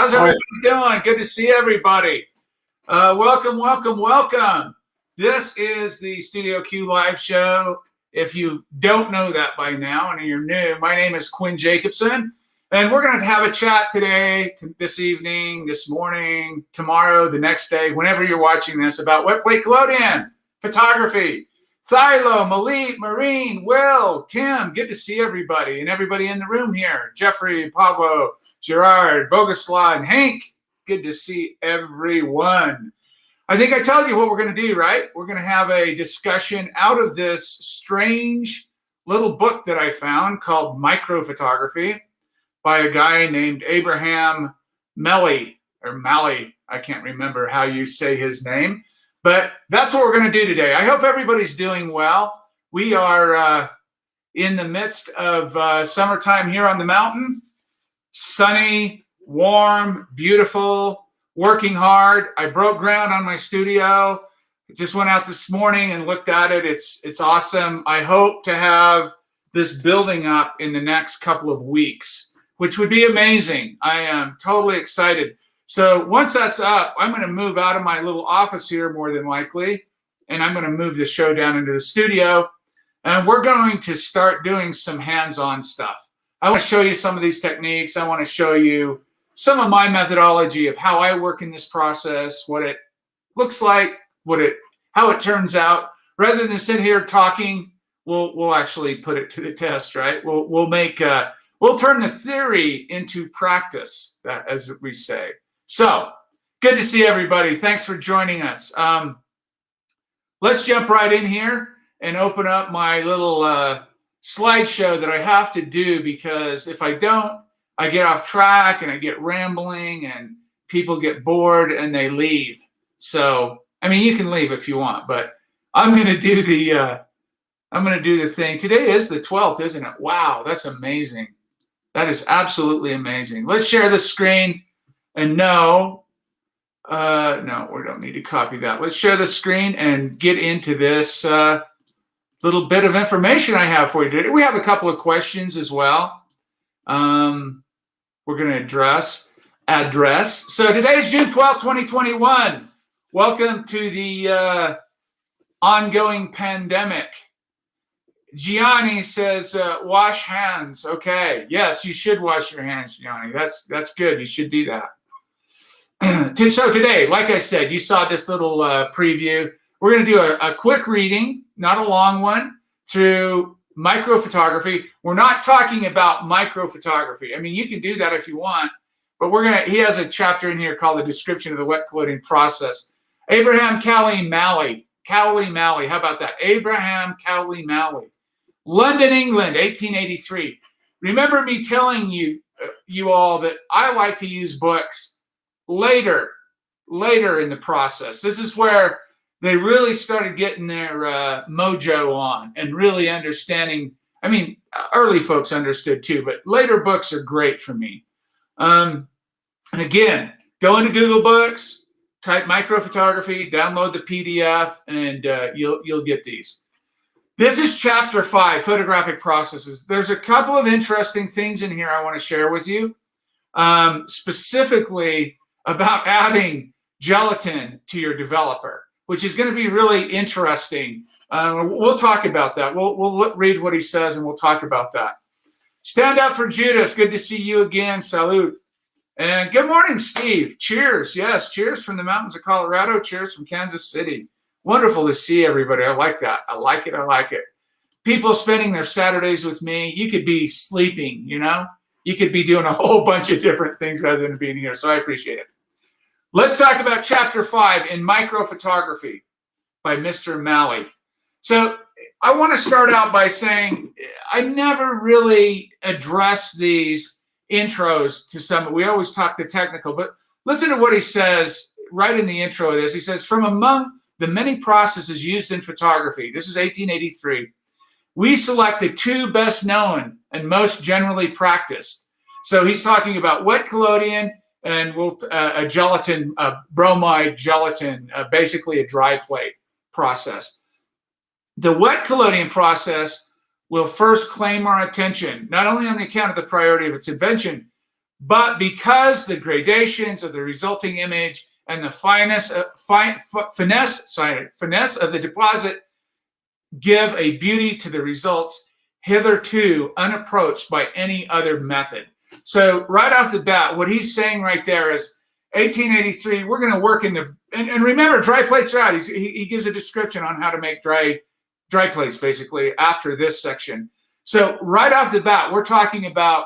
How's everybody doing? Good to see everybody. Welcome. This is the Studio Q live show. If you don't know that by now and you're new, my name is Quinn Jacobson, and we're going to have a chat today, this evening, this morning, tomorrow, the next day, whenever you're watching this, about wet plate collodion, photography. Thilo, Malik, Marine, Will, Tim, good to see everybody and everybody in the room here. Jeffrey, Pablo, Gerard, Bogoslav, and Hank, good to see everyone. I think I told you what we're going to do, right? We're going to have a discussion out of this strange little book that I found called Microphotography by a guy named Abraham Malley, or Malley. I can't remember how you say his name. But that's what we're going to do today. I hope everybody's doing well. We are in the midst of summertime here on the mountain. Sunny, warm, beautiful, working hard. I broke ground on my studio. Just went out this morning and looked at it. It's awesome. I hope to have this building up in the next couple of weeks, which would be amazing. I am totally excited. So once that's up, I'm going to move out of my little office here more than likely, and I'm going to move the show down into the studio, and we're going to start doing some hands-on stuff. I want to show you some of these techniques. I want to show you some of my methodology of how I work in this process, what it looks like, how it turns out. Rather than sit here talking, we'll actually put it to the test, right? We'll turn the theory into practice, as we say. So, good to see everybody. Thanks for joining us. Let's jump right in here and open up my little slideshow that I have to do, because if I don't, I get off track and I get rambling and people get bored and they leave. So, I mean, you can leave if you want, but I'm going to do the thing. Today is the 12th, isn't it? Wow, that's amazing. That is absolutely amazing. Let's share the screen. And no, we don't need to copy that. Let's share the screen and get into this little bit of information I have for you today. We have a couple of questions as well. We're going to address. So today's June 12th, 2021. Welcome to the ongoing pandemic. Gianni says, wash hands. Okay. Yes, you should wash your hands, Gianni. That's good. You should do that. So today, like I said, you saw this little preview. We're going to do a quick reading, not a long one, through microphotography. We're not talking about microphotography. I mean, you can do that if you want, but he has a chapter in here called The Description of the Wet Collodion Process. Abraham Cowley Malley. How about that? Abraham Cowley Malley. London, England, 1883. Remember me telling you all that I like to use books later in the process. This is where they really started getting their mojo on and really understanding. I mean, early folks understood too, but later books are great for me. And again, go into Google Books, type microphotography, download the PDF, and you'll get these. This is chapter 5, photographic processes. There's a couple of interesting things in here I want to share with you, specifically about adding gelatin to your developer, which is going to be really interesting. We'll talk about that. We'll read what he says and we'll talk about that. Stand up for Judas. Good to see you again. Salute. And good morning, Steve. Cheers. Yes, cheers from the mountains of Colorado. Cheers from Kansas City. Wonderful to see everybody. I like that. I like it. People spending their Saturdays with me. You could be sleeping, You could be doing a whole bunch of different things rather than being here. So I appreciate it. Let's talk about chapter 5 in microphotography by Mr. Malley. So I want to start out by saying I never really address these intros to some. We always talk the technical, but listen to what he says right in the intro of this. He says, from among the many processes used in photography, this is 1883, we select the 2 best known and most generally practiced. So he's talking about wet collodion and a gelatin, bromide gelatin, basically a dry plate process. The wet collodion process will first claim our attention, not only on the account of the priority of its invention, But because the gradations of the resulting image and the finesse of the deposit give a beauty to the results hitherto unapproached by any other method. So right off the bat, what he's saying right there is 1883, we're going to work in the, and remember, dry plates are out. He gives a description on how to make dry plates, basically, after this section. So right off the bat, we're talking about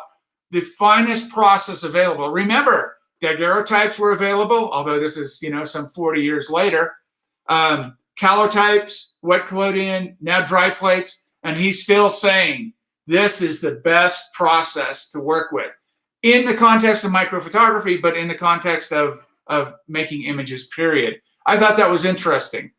the finest process available. Remember, daguerreotypes were available, although this is, some 40 years later. Calotypes, wet collodion, now dry plates, and he's still saying this is the best process to work with in the context of microphotography, but in the context of making images, period. I thought that was interesting.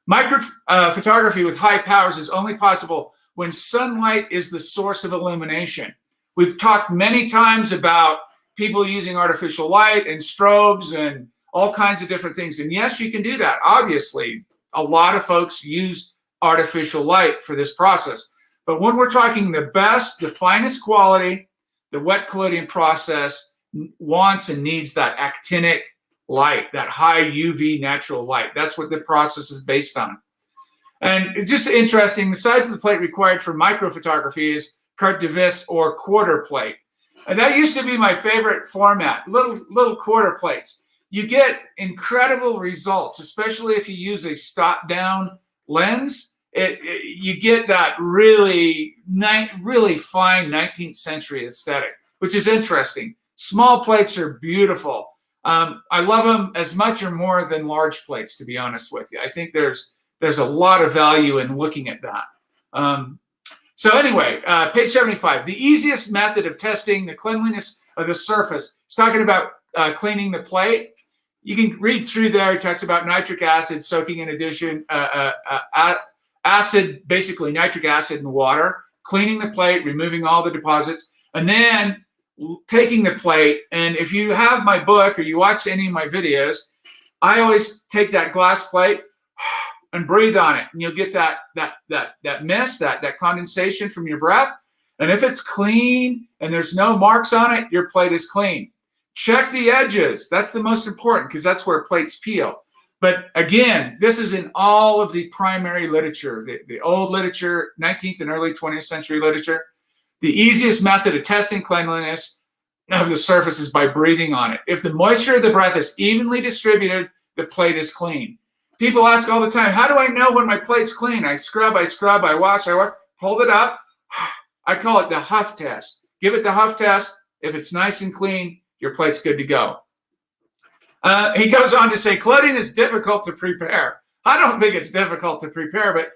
Microphotography with high powers is only possible when sunlight is the source of illumination. We've talked many times about people using artificial light and strobes and all kinds of different things. And yes, you can do that. Obviously, a lot of folks use artificial light for this process. But when we're talking the best, the finest quality, the wet collodion process wants and needs that actinic light, that high UV natural light. That's what the process is based on. And it's just interesting, the size of the plate required for microphotography is carte de vis or quarter plate. And that used to be my favorite format, little quarter plates. You get incredible results, especially if you use a stop down lens. You get that really fine 19th century aesthetic, which is interesting. Small plates are beautiful. I love them as much or more than large plates, to be honest with you. I think there's a lot of value in looking at that. So anyway, page 75, the easiest method of testing the cleanliness of the surface. It's talking about cleaning the plate. You can read through there. It talks about nitric acid soaking in addition, acid, basically nitric acid and water, cleaning the plate, removing all the deposits, and then taking the plate. And if you have my book or you watch any of my videos, I always take that glass plate and breathe on it, and you'll get that mist, that condensation from your breath. And if it's clean and there's no marks on it, your plate is clean. Check the edges. That's the most important because that's where plates peel. But again, this is in all of the primary literature, the old literature, 19th and early 20th century literature. The easiest method of testing cleanliness of the surface is by breathing on it. If the moisture of the breath is evenly distributed, the plate is clean. People ask all the time, how do I know when my plate's clean? I scrub, I wash, hold it up. I call it the huff test. Give it the huff test. If it's nice and clean, your plate's good to go. He goes on to say, collodion is difficult to prepare. I don't think it's difficult to prepare, but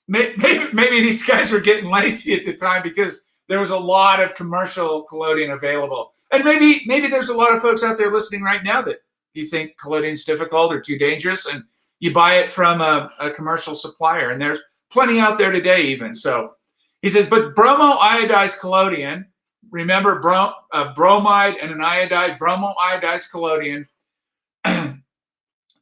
maybe these guys were getting lazy at the time because there was a lot of commercial collodion available. And maybe there's a lot of folks out there listening right now that you think collodion's difficult or too dangerous, and you buy it from a commercial supplier, and there's plenty out there today even. So he says, but bromo-iodized collodion, remember bromide and an iodide, bromo-iodized collodion,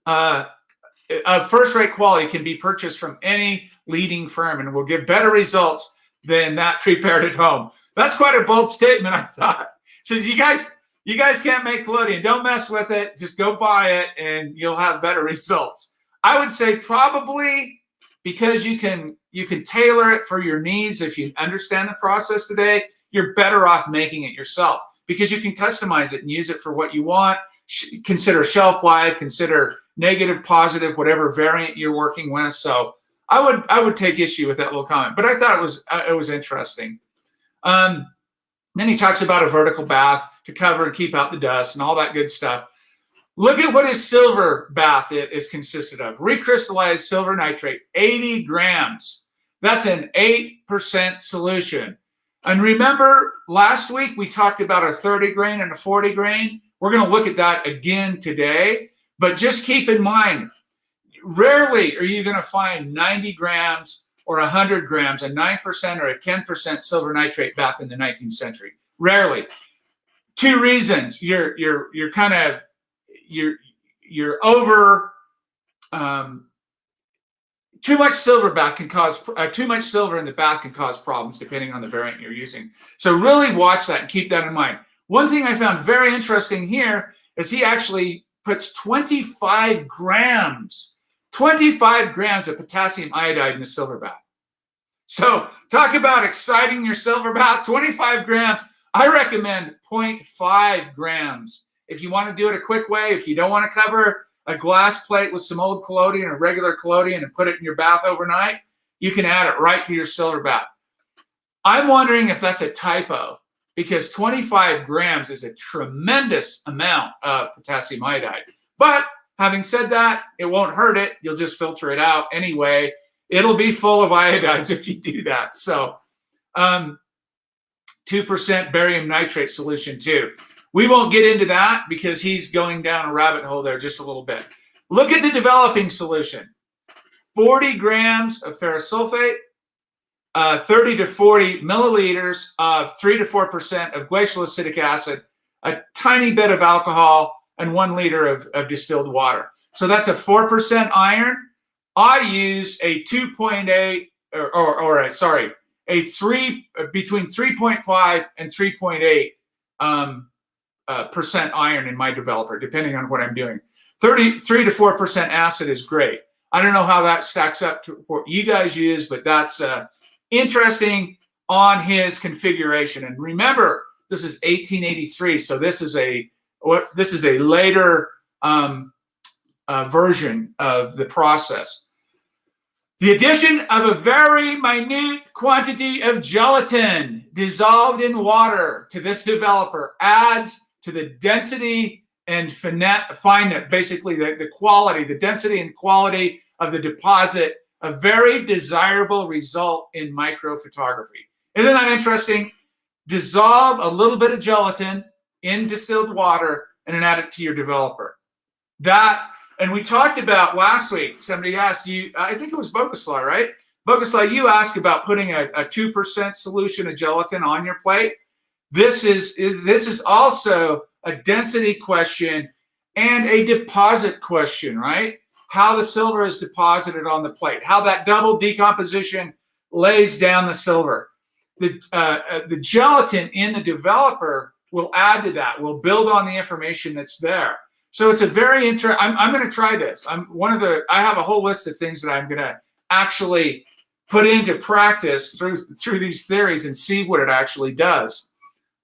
of first-rate quality can be purchased from any leading firm and will give better results than that prepared at home. That's quite a bold statement, I thought. So you guys can't make collodion. Don't mess with it. Just go buy it and you'll have better results. I would say probably because you can tailor it for your needs. If you understand the process today, you're better off making it yourself because you can customize it and use it for what you want. Consider shelf life, consider negative, positive, whatever variant you're working with. So I would take issue with that little comment, but I thought it was interesting. Then he talks about a vertical bath to cover and keep out the dust and all that good stuff. Look at what his silver bath is consisted of. Recrystallized silver nitrate, 80 grams. That's an 8% solution. And remember, last week we talked about a 30 grain and a 40 grain. We're going to look at that again today. But just keep in mind, rarely are you going to find 90 grams or 100 grams, a 9% or a 10% silver nitrate bath in the 19th century. Rarely. Two reasons. You're over too much silver bath can cause too much silver in the bath can cause problems depending on the variant you're using. So really watch that and keep that in mind. One thing I found very interesting here is he actually puts 25 grams of potassium iodide in a silver bath. So talk about exciting your silver bath, 25 grams. I recommend 0.5 grams. If you want to do it a quick way, if you don't want to cover a glass plate with some old collodion or regular collodion and put it in your bath overnight, you can add it right to your silver bath. I'm wondering if that's a typo, because 25 grams is a tremendous amount of potassium iodide. But having said that, it won't hurt it. You'll just filter it out anyway. It'll be full of iodides if you do that. So 2% barium nitrate solution too. We won't get into that because he's going down a rabbit hole there just a little bit. Look at the developing solution. 40 grams of ferrous sulfate, 30 to 40 milliliters of 3 to 4% of glacial acetic acid, a tiny bit of alcohol, and 1 liter of distilled water. So that's a 4% iron. I use a 2.8 between 3.5 and 3.8 percent iron in my developer, depending on what I'm doing. 3 to 4% acid is great. I don't know how that stacks up to what you guys use, but that's interesting on his configuration. And remember, this is 1883, so this is a later version of the process. The addition of a very minute quantity of gelatin dissolved in water to this developer adds to the density and fineness, basically the quality, the density and quality of the deposit, a very desirable result in microphotography. Isn't that interesting? Dissolve a little bit of gelatin in distilled water and then add it to your developer. And we talked about last week, somebody asked you, I think it was Boguslaw, right? Boguslaw, you asked about putting a 2% solution of gelatin on your plate. This is also a density question and a deposit question, right? How the silver is deposited on the plate, how that double decomposition lays down the silver. The gelatin in the developer will add to that, will build on the information that's there. So it's a very interesting, I'm going to try this. I have a whole list of things that I'm going to actually put into practice through these theories and see what it actually does.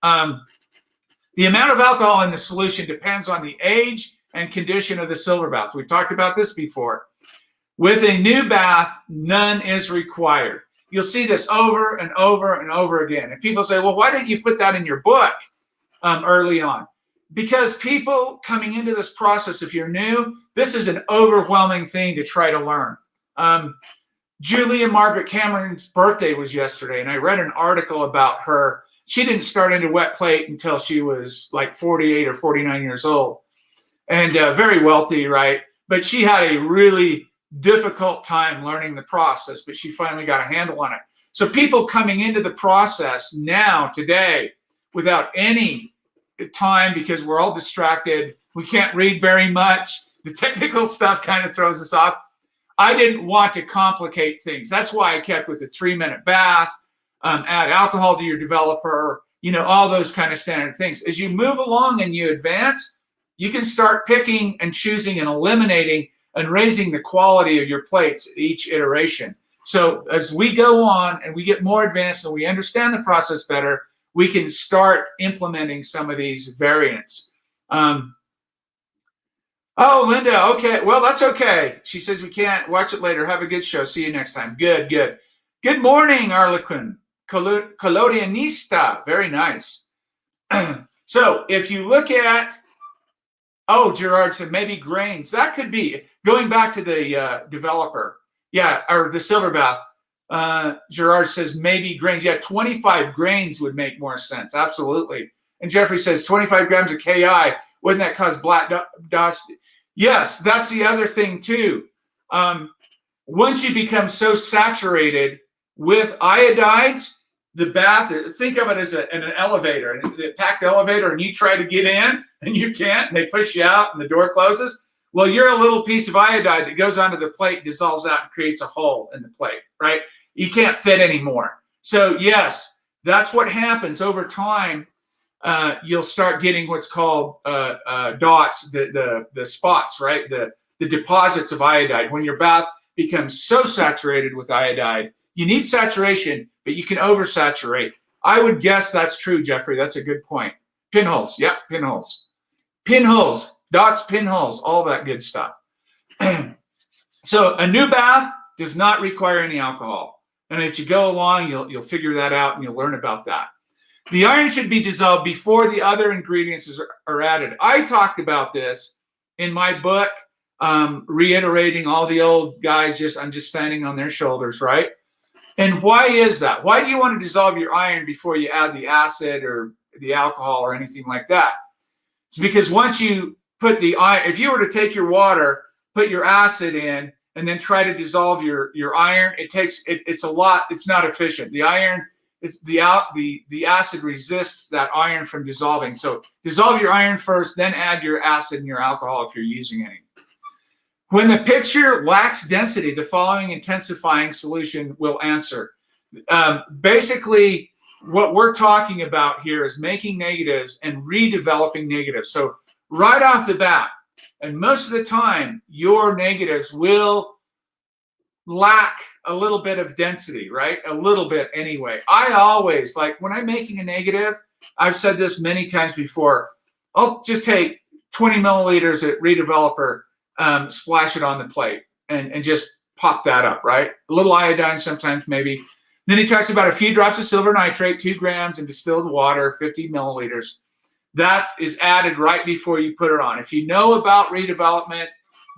The amount of alcohol in the solution depends on the age and condition of the silver bath. We've talked about this before. With a new bath, none is required. You'll see this over and over and over again. And people say, well, why didn't you put that in your book early on? Because people coming into this process, if you're new, this is an overwhelming thing to try to learn. Julia Margaret Cameron's birthday was yesterday, and I read an article about her. She didn't start into wet plate until she was like 48 or 49 years old, and very wealthy, right? But she had a really difficult time learning the process, but she finally got a handle on it. So people coming into the process now, today, without any time, because we're all distracted, we can't read very much, the technical stuff kind of throws us off. I didn't want to complicate things. That's why I kept with a 3-minute bath, add alcohol to your developer, all those kind of standard things. As you move along and you advance, you can start picking and choosing and eliminating and raising the quality of your plates at each iteration. So as we go on and we get more advanced and we understand the process better, we can start implementing some of these variants. Oh, Linda, okay. Well, that's okay. She says we can't. Watch it later. Have a good show. See you next time. Good, good. Good morning, Arlequin. Collodionista. Very nice. So if you look at, Gerard said maybe grains. That could be, going back to the developer. Yeah, or the silver bath. Gerard says maybe grains. Yeah, 25 grains would make more sense. Absolutely. And Jeffrey says 25 grams of KI. Wouldn't that cause black dust? Yes, that's the other thing too. Once you become so saturated with iodides, the bath, think of it as an elevator, a packed elevator, and you try to get in and you can't, and they push you out and the door closes. Well, you're a little piece of iodide that goes onto the plate, dissolves out, and creates a hole in the plate, right? You can't fit anymore. So yes, that's what happens over time. you'll start getting what's called dots, the spots, right? The deposits of iodide. When your bath becomes so saturated with iodide, you need saturation, but you can oversaturate. I would guess that's true, Jeffrey. That's a good point. Pinholes. Yep, pinholes. Pinholes, dots, pinholes, all that good stuff. So a new bath does not require any alcohol. And as you go along, you'll figure that out and you'll learn about that. The iron should be dissolved before the other ingredients are added. I talked about this in my book, reiterating all the old guys, I'm just standing on their shoulders, right? And why is that? Why do you want to dissolve your iron before you add the acid or the alcohol or anything like that? It's because once you put the iron, if you were to take your water, put your acid in, and then try to dissolve your iron, it's a lot. It's not efficient. The iron, the acid resists that iron from dissolving. So dissolve your iron first, then add your acid and your alcohol if you're using any. When the picture lacks density, the following intensifying solution will answer. Basically, what we're talking about here is making negatives and redeveloping negatives. So right off the bat, and most of the time, your negatives will lack a little bit of density, right? A little bit anyway. I always, like when I'm making a negative, I've said this many times before, I'll just take 20 milliliters at redeveloper, splash it on the plate and just pop that up, right? A little iodine sometimes maybe. Then he talks about a few drops of silver nitrate, 2 grams in distilled water, 50 milliliters. That is added right before you put it on. If you know about redevelopment,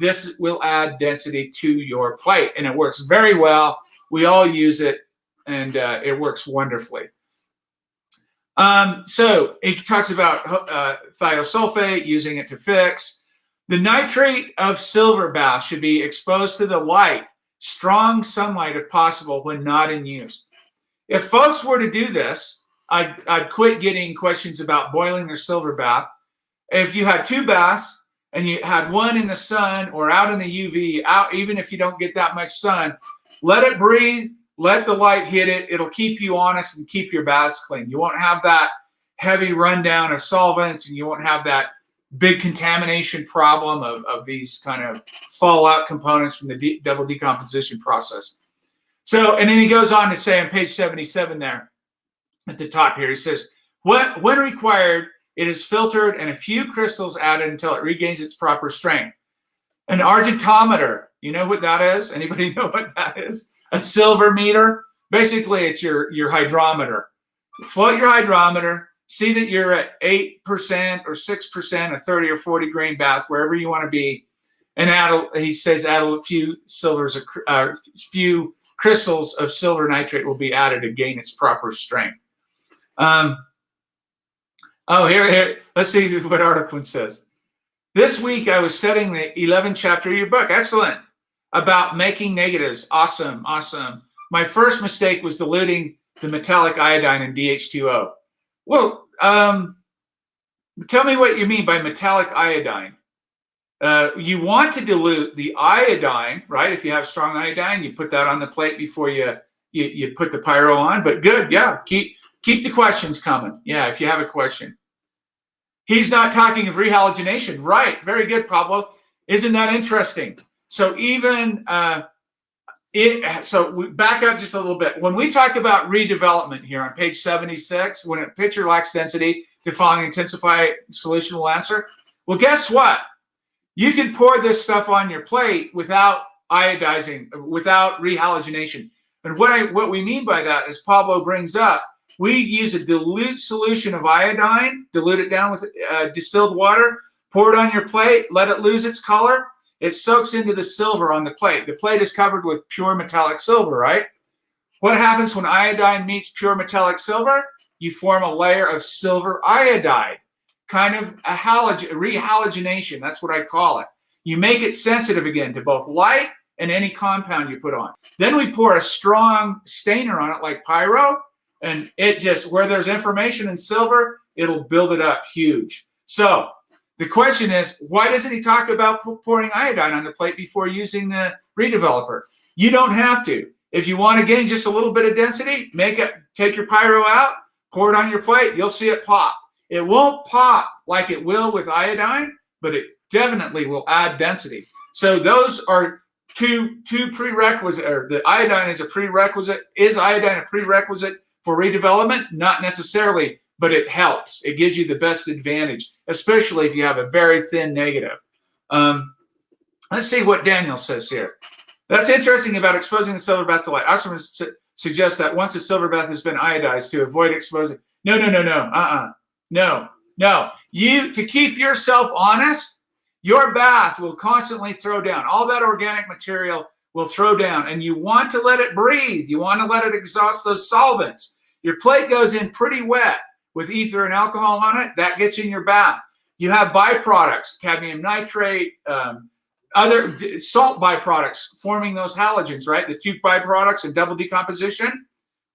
this will add density to your plate, and it works very well. We all use it, and it works wonderfully. So he talks about thiosulfate, using it to fix. The nitrate of silver bath should be exposed to the light, strong sunlight if possible, when not in use. If folks were to do this, I'd quit getting questions about boiling their silver bath. If you had 2 baths and you had one in the sun or out in the UV, even if you don't get that much sun, let it breathe, let the light hit it. It'll keep you honest and keep your baths clean. You won't have that heavy rundown of solvents, and you won't have that big contamination problem of these kind of fallout components from the double decomposition process. So, and then he goes on to say on page 77 there at the top here, he says, when required, it is filtered and a few crystals added until it regains its proper strength. An argentometer, you know what that is? Anybody know what that is? A silver meter? Basically, it's your hydrometer. Float your hydrometer, see that you're at 8% or 6%, a 30 or 40 grain bath, wherever you want to be, and he says add a few few crystals of silver nitrate will be added to gain its proper strength. Here, let's see what article says. This week I was studying the 11th chapter of your book. Excellent. About making negatives. Awesome, awesome. My first mistake was diluting the metallic iodine in DH2O. Well, tell me what you mean by metallic iodine. You want to dilute the iodine, right? If you have strong iodine, you put that on the plate before you put the pyro on. But good, yeah. Keep the questions coming. Yeah, if you have a question. He's not talking of rehalogenation. Right. Very good, Pablo. Isn't that interesting? So even so we back up just a little bit. When we talk about redevelopment here on page 76, when a picture lacks density, the following intensify solution will answer. Well, guess what? You can pour this stuff on your plate without iodizing, without rehalogenation. And what we mean by that, as Pablo brings up, we use a dilute solution of iodine, dilute it down with distilled water, pour it on your plate, let it lose its color. It soaks into the silver on the plate. The plate is covered with pure metallic silver, right? What happens when iodine meets pure metallic silver? You form a layer of silver iodide, kind of a rehalogenation. That's what I call it. You make it sensitive again to both light and any compound you put on. Then we pour a strong stainer on it like pyro, and it just, where there's information in silver, it'll build it up huge. So the question is, why doesn't he talk about pouring iodine on the plate before using the redeveloper? You don't have to. If you want to gain just a little bit of density, take your pyro out, pour it on your plate, you'll see it pop. It won't pop like it will with iodine, but it definitely will add density. So those are two prerequisites, or the iodine is a prerequisite. Is iodine a prerequisite for redevelopment? Not necessarily, but it helps. It gives you the best advantage, especially if you have a very thin negative. Let's see what Daniel says here. That's interesting about exposing the silver bath to light. Oxford suggests that once a silver bath has been iodized to avoid exposing. No. To keep yourself honest, your bath will constantly throw down. All that organic material will throw down, and you want to let it breathe. You want to let it exhaust those solvents. Your plate goes in pretty wet with ether and alcohol on it. That gets in your bath. You have byproducts, cadmium nitrate, other salt byproducts forming those halogens, right? The two byproducts and double decomposition.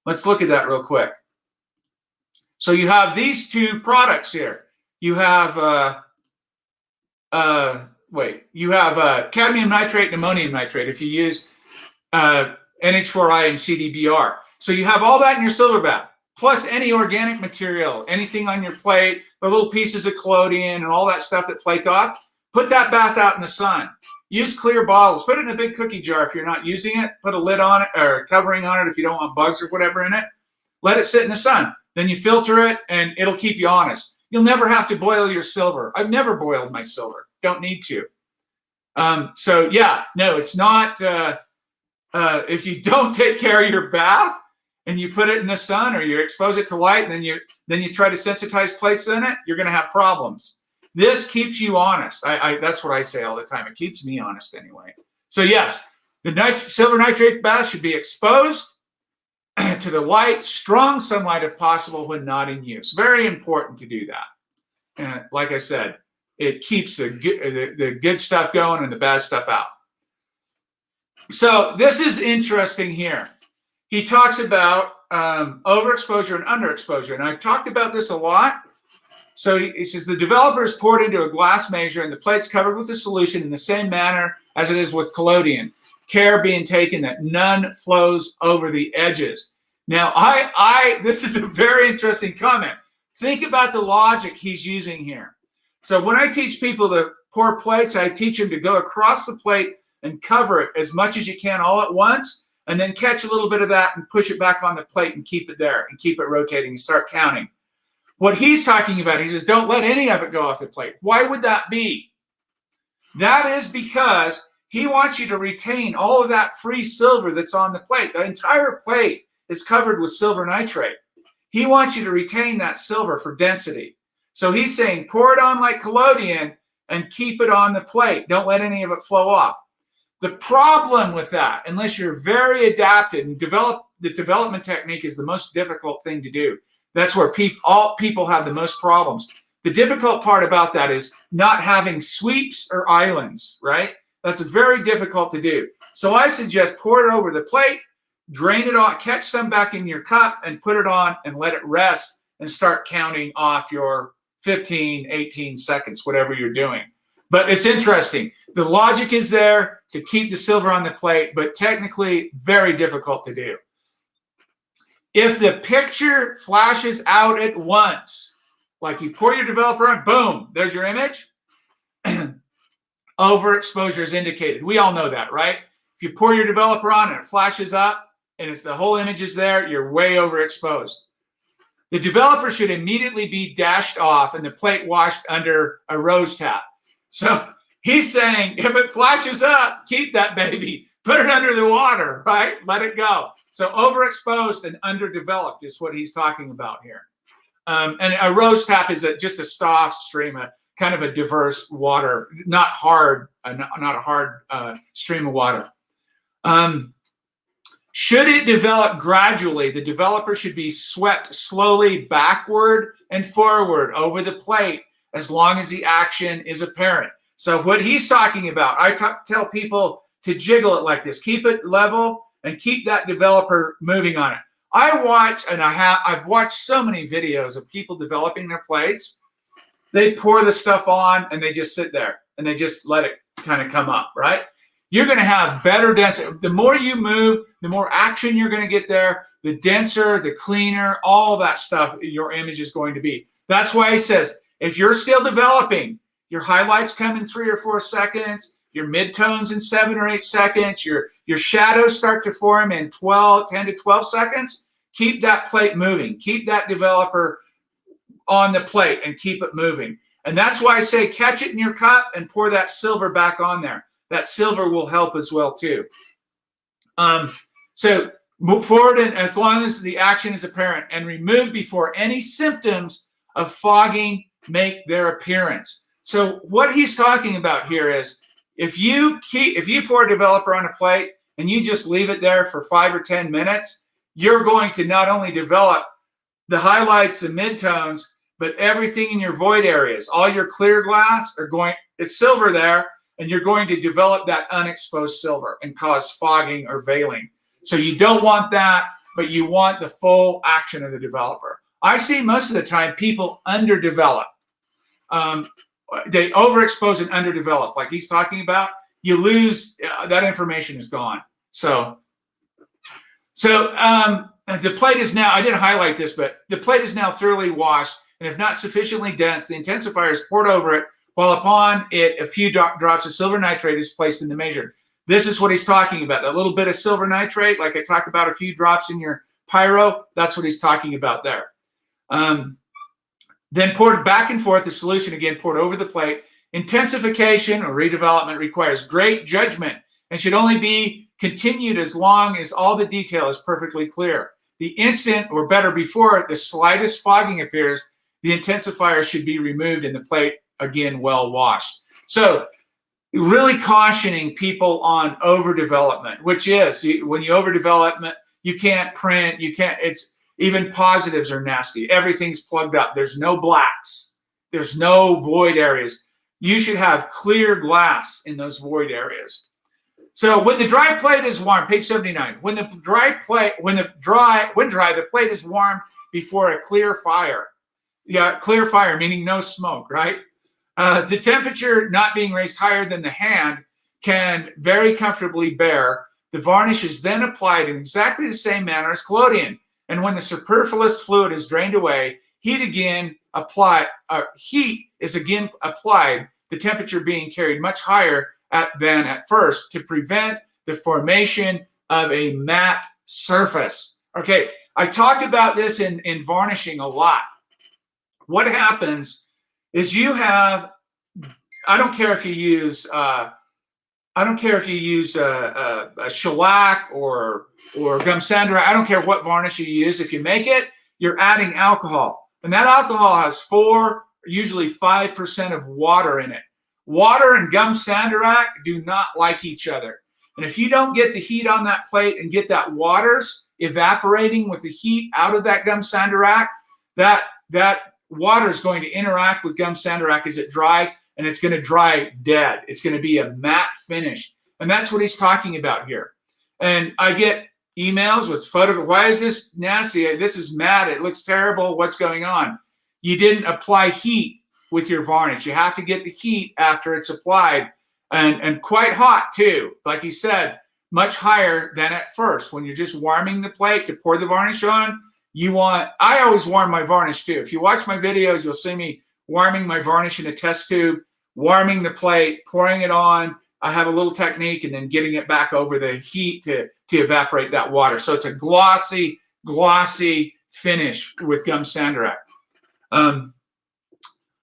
Let's look at that real quick. So you have these two products here. You have cadmium nitrate and ammonium nitrate if you use NH4I and CDBR. So you have all that in your silver bath, plus any organic material, anything on your plate, the little pieces of collodion and all that stuff that flake off. Put that bath out in the sun. Use clear bottles. Put it in a big cookie jar if you're not using it. Put a lid on it or covering on it if you don't want bugs or whatever in it. Let it sit in the sun. Then you filter it, and it'll keep you honest. You'll never have to boil your silver. I've never boiled my silver. Don't need to. So yeah, no, it's not. If you don't take care of your bath and you put it in the sun or you expose it to light, and then you try to sensitize plates in it, you're going to have problems. This keeps you honest. That's what I say all the time. It keeps me honest anyway. So yes, the silver nitrate bath should be exposed to the light, strong sunlight if possible when not in use. Very important to do that. And like I said, it keeps the good stuff going and the bad stuff out. So this is interesting here. He talks about overexposure and underexposure. And I've talked about this a lot. So he says the developer is poured into a glass measure and the plate's covered with the solution in the same manner as it is with collodion. Care being taken that none flows over the edges. Now, this is a very interesting comment. Think about the logic he's using here. So when I teach people to pour plates, I teach them to go across the plate and cover it as much as you can all at once, and then catch a little bit of that and push it back on the plate and keep it there and keep it rotating and start counting. What he's talking about, he says, don't let any of it go off the plate. Why would that be? That is because he wants you to retain all of that free silver that's on the plate. The entire plate is covered with silver nitrate. He wants you to retain that silver for density. So he's saying pour it on like collodion and keep it on the plate. Don't let any of it flow off. The problem with that, unless you're very adapted and the development technique is the most difficult thing to do. That's where all people have the most problems. The difficult part about that is not having sweeps or islands, right? That's very difficult to do. So I suggest pour it over the plate, drain it off, catch some back in your cup and put it on and let it rest and start counting off your 15, 18 seconds, whatever you're doing. But it's interesting. The logic is there to keep the silver on the plate, but technically very difficult to do. If the picture flashes out at once, like you pour your developer on, boom, there's your image. Overexposure is indicated. We all know that, right? If you pour your developer on and it flashes up and it's the whole image is there, you're way overexposed. The developer should immediately be dashed off and the plate washed under a rose tap. So he's saying if it flashes up, keep that baby, put it under the water, right? Let it go. So overexposed and underdeveloped is what he's talking about here. And a rose tap is just a soft stream, kind of a diverse water, not a hard stream of water. Should it develop gradually, the developer should be swept slowly backward and forward over the plate as long as the action is apparent. So what he's talking about, I tell people to jiggle it like this. Keep it level and keep that developer moving on it. I've watched so many videos of people developing their plates. They pour the stuff on and they just sit there and they just let it kind of come up, right? You're going to have better density. The more you move, the more action you're going to get there, the denser, the cleaner, all that stuff your image is going to be. That's why he says, if you're still developing, your highlights come in 3 or 4 seconds, your midtones in 7 or 8 seconds, your shadows start to form in 10 to 12 seconds, keep that plate moving. Keep that developer on the plate and keep it moving. And that's why I say catch it in your cup and pour that silver back on there. That silver will help as well too. So move forward, and as long as the action is apparent, and remove before any symptoms of fogging make their appearance. So what he's talking about here is if you pour a developer on a plate and you just leave it there for 5 or 10 minutes, you're going to not only develop the highlights and midtones, but everything in your void areas, all your clear glass it's silver there, and you're going to develop that unexposed silver and cause fogging or veiling. So you don't want that, but you want the full action of the developer. I see most of the time people underdevelop. They overexpose and underdevelop, like he's talking about. You lose, that information is gone. So the plate is now, I didn't highlight this, but the plate is now thoroughly washed, and if not sufficiently dense, the intensifier is poured over it, while upon it, a few drops of silver nitrate is placed in the measure. This is what he's talking about. A little bit of silver nitrate, like I talked about a few drops in your pyro, that's what he's talking about there. Then poured back and forth, the solution again poured over the plate. Intensification or redevelopment requires great judgment and should only be continued as long as all the detail is perfectly clear. The instant, or better before the slightest fogging appears, the intensifier should be removed and the plate again well washed. So really cautioning people on overdevelopment, which is when you overdevelopment, you can't print, it's even positives are nasty. Everything's plugged up. There's no blacks. There's no void areas. You should have clear glass in those void areas. So when the dry plate is warm, page 79, when dry, the plate is warm before a clear fire. Yeah, clear fire, meaning no smoke, right? The temperature not being raised higher than the hand can very comfortably bear. The varnish is then applied in exactly the same manner as collodion. And when the superfluous fluid is drained away, heat is again applied, the temperature being carried much higher than at first to prevent the formation of a matte surface. Okay, I talked about this in varnishing a lot. What happens is you have, I don't care if you use a shellac or gum sandra, I don't care what varnish you use. If you make it, you're adding alcohol. And that alcohol has 4, usually 5% of water in it. Water and gum sandarac do not like each other. And if you don't get the heat on that plate and get that waters evaporating with the heat out of that gum sandarac, that water is going to interact with gum sandarac as it dries, and it's going to dry dead. It's going to be a matte finish. And that's what he's talking about here. And I get emails with photographs. Why is this nasty? This is matte. It looks terrible. What's going on? You didn't apply heat with your varnish. You have to get the heat after it's applied, and quite hot too. Like he said, much higher than at first. When you're just warming the plate to pour the varnish on, I always warm my varnish too. If you watch my videos, you'll see me warming my varnish in a test tube, warming the plate, pouring it on. I have a little technique, and then getting it back over the heat to evaporate that water. So it's a glossy finish with gum sandarac.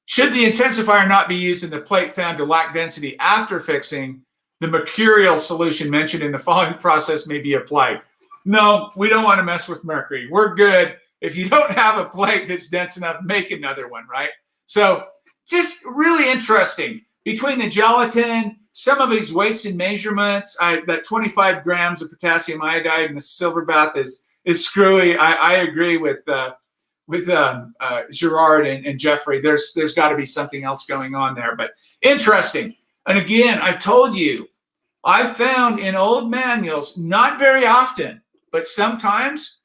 Should the intensifier not be used in the plate found to lack density after fixing, the mercurial solution mentioned in the following process may be applied. No, we don't want to mess with mercury. We're good. If you don't have a plate that's dense enough, make another one, right? So just really interesting. Between the gelatin, some of these weights and measurements, that 25 grams of potassium iodide in the silver bath is screwy. I agree with Gerard and Jeffrey. There's got to be something else going on there, but interesting. And again, I've told you, I've found in old manuals, not very often, but sometimes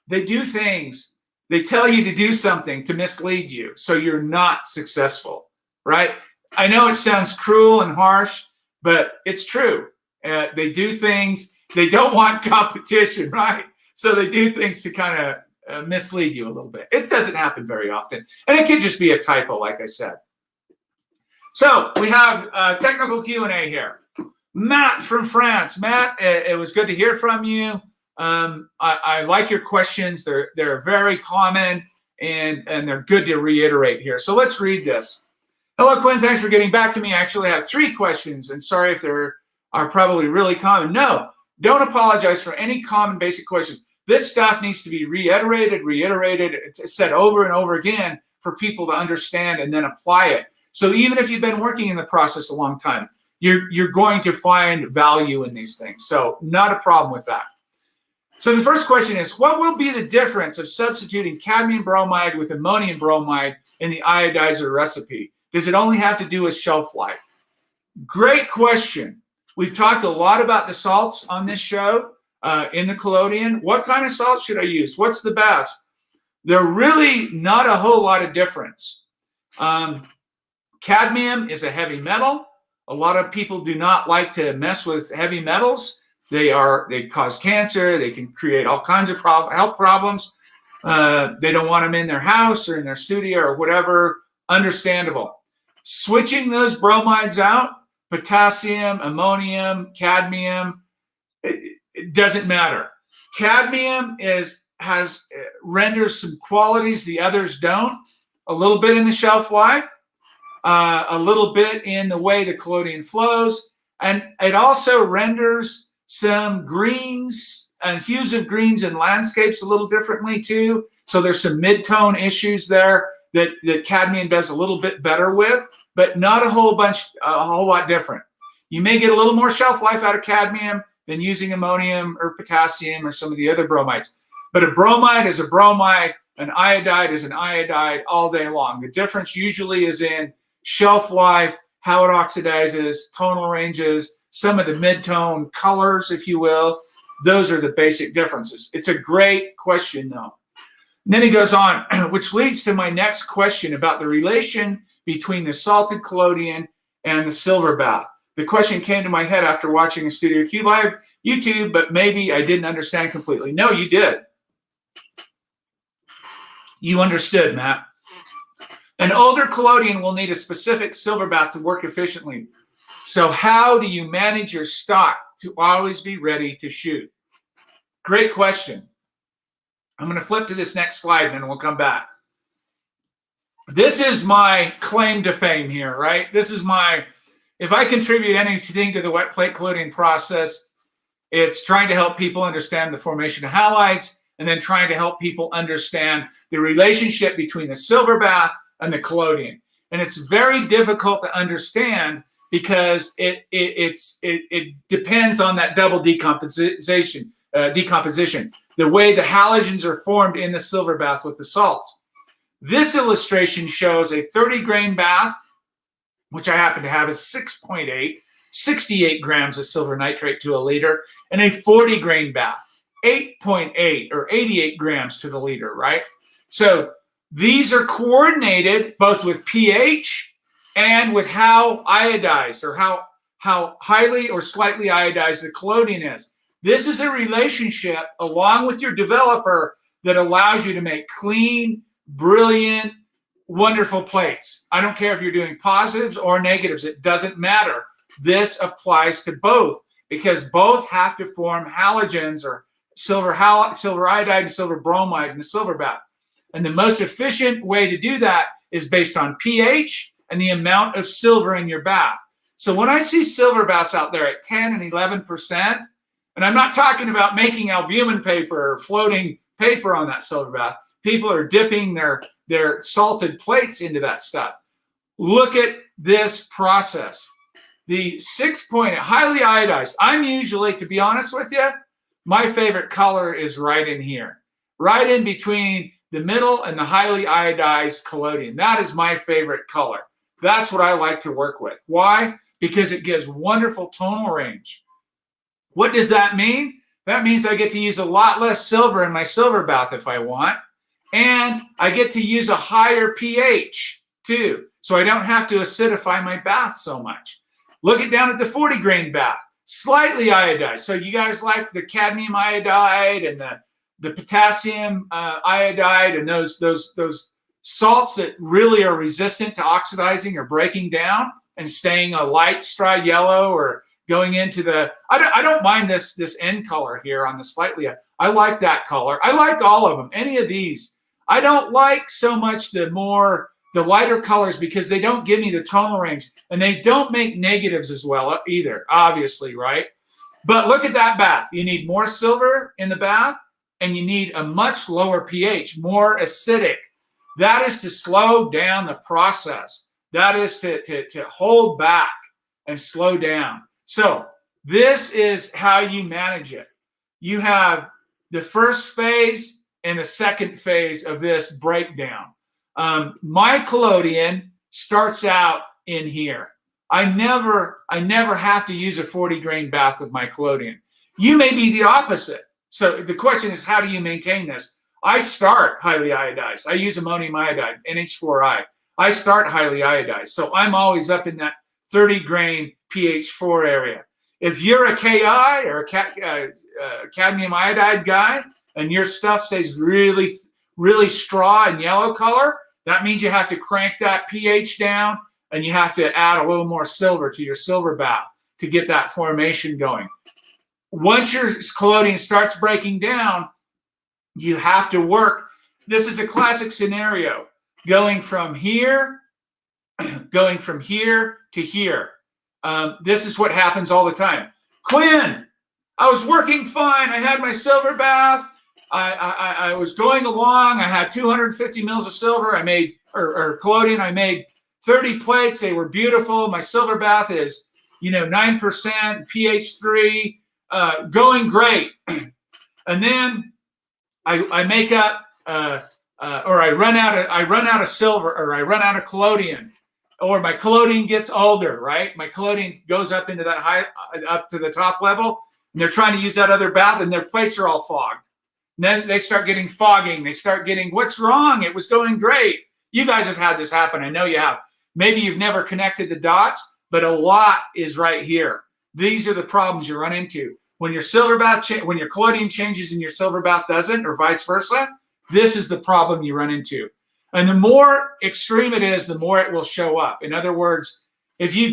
they do things. They tell you to do something to mislead you, so you're not successful, right? I know it sounds cruel and harsh, but it's true. They do things. They don't want competition, right? So they do things to kind mislead you a little bit. It doesn't happen very often. And it could just be a typo, like I said. So we have technical Q&A here. Matt from France. Matt, it was good to hear from you. I like your questions. They're very common, and they're good to reiterate here. So let's read this. Hello, Quinn. Thanks for getting back to me. I actually have 3 questions, and sorry if they're probably really common. No, don't apologize for any common basic questions. This stuff needs to be reiterated, said over and over again for people to understand and then apply it. So even if you've been working in the process a long time, you're going to find value in these things. So not a problem with that. So the first question is, what will be the difference of substituting cadmium bromide with ammonium bromide in the iodizer recipe? Does it only have to do with shelf life? Great question. We've talked a lot about the salts on this show in the collodion. What kind of salt should I use? What's the best? They're really not a whole lot of difference. Cadmium is a heavy metal. A lot of people do not like to mess with heavy metals. They cause cancer. They can create all kinds of health problems. They don't want them in their house or in their studio or whatever. Understandable. Switching those bromides out, potassium, ammonium, cadmium, it doesn't matter. Cadmium renders some qualities the others don't. A little bit in the shelf life, a little bit in the way the collodion flows, and it also renders some greens and hues of greens in landscapes a little differently too. So there's some mid-tone issues there that cadmium does a little bit better with, but not a whole lot different. You may get a little more shelf life out of cadmium than using ammonium or potassium or some of the other bromides. But a bromide is a bromide, an iodide is an iodide all day long. The difference usually is in shelf life, how it oxidizes, tonal ranges, some of the mid-tone colors, if you will. Those are the basic differences. It's a great question, though. And then he goes on, which leads to my next question about the relation between the salted collodion and the silver bath. The question came to my head after watching a Studio Q Live YouTube, but maybe I didn't understand completely. No, you did. You understood, Matt. An older collodion will need a specific silver bath to work efficiently. So how do you manage your stock to always be ready to shoot? Great question. I'm going to flip to this next slide and then we'll come back. This is my claim to fame here, right? This is if I contribute anything to the wet plate collodion process, it's trying to help people understand the formation of halides and then trying to help people understand the relationship between the silver bath and the collodion. And it's very difficult to understand because it depends on that double decomposition, the way the halogens are formed in the silver bath with the salts. This illustration shows a 30-grain bath, which I happen to have is 6.8, 68 grams of silver nitrate to a liter, and a 40-grain bath, 8.8 or 88 grams to the liter, right? So these are coordinated both with pH and with how iodized or how highly or slightly iodized the collodion is. This is a relationship along with your developer that allows you to make clean, brilliant, wonderful plates. I don't care if you're doing positives or negatives. It doesn't matter. This applies to both because both have to form halogens or silver iodide and silver bromide in the silver bath. And the most efficient way to do that is based on pH and the amount of silver in your bath. So when I see silver baths out there at 10 and 11%, and I'm not talking about making albumin paper or floating paper on that silver bath. People are dipping their salted plates into that stuff. Look at this process. The 6.8, highly iodized. I'm usually, to be honest with you, my favorite color is right in here. Right in between the middle and the highly iodized collodion. That is my favorite color. That's what I like to work with. Why? Because it gives wonderful tonal range. What does that mean? That means I get to use a lot less silver in my silver bath if I want. And I get to use a higher pH too. So I don't have to acidify my bath so much. Look down at the 40-grain bath. Slightly iodized. So you guys like the cadmium iodide and the potassium iodide and those salts that really are resistant to oxidizing or breaking down and staying a light straw yellow or going into the, I don't mind this end color here on the slightly, I like that color. I like all of them, any of these. I don't like so much the lighter colors because they don't give me the tonal range and they don't make negatives as well either, obviously, right? But look at that bath. You need more silver in the bath and you need a much lower pH, more acidic. That is to slow down the process. That is to hold back and slow down. So this is how you manage it. You have the first phase and the second phase of this breakdown. My collodion starts out in here. I never have to use a 40 grain bath with my collodion. You may be the opposite. So the question is, how do you maintain this? I start highly iodized. I use ammonium iodide, NH4I. I start highly iodized. So I'm always up in that 30 grain pH 4 area. If you're a Ki or a cadmium iodide guy and your stuff stays really, really straw and yellow color, that means you have to crank that pH down and you have to add a little more silver to your silver bath to get that formation going. Once your collodion starts breaking down, you have to work. This is a classic scenario, going from here to here. This is what happens all the time. Quinn, I was working fine. I had my silver bath. I was going along. I had 250 mils of silver. I made, or collodion, I made 30 plates. They were beautiful. My silver bath is, 9%, pH 3, going great. And then I make up, or I run out of silver, or I run out of collodion, or my collodion gets older, right? My collodion goes up into that up to the top level, and they're trying to use that other bath, and their plates are all fogged. And then they start getting fogging. They start getting, what's wrong? It was going great. You guys have had this happen. I know you have. Maybe you've never connected the dots, but a lot is right here. These are the problems you run into. When your silver bath, when your collodion changes and your silver bath doesn't, or vice versa, this is the problem you run into. And the more extreme it is, the more it will show up. In other words, if you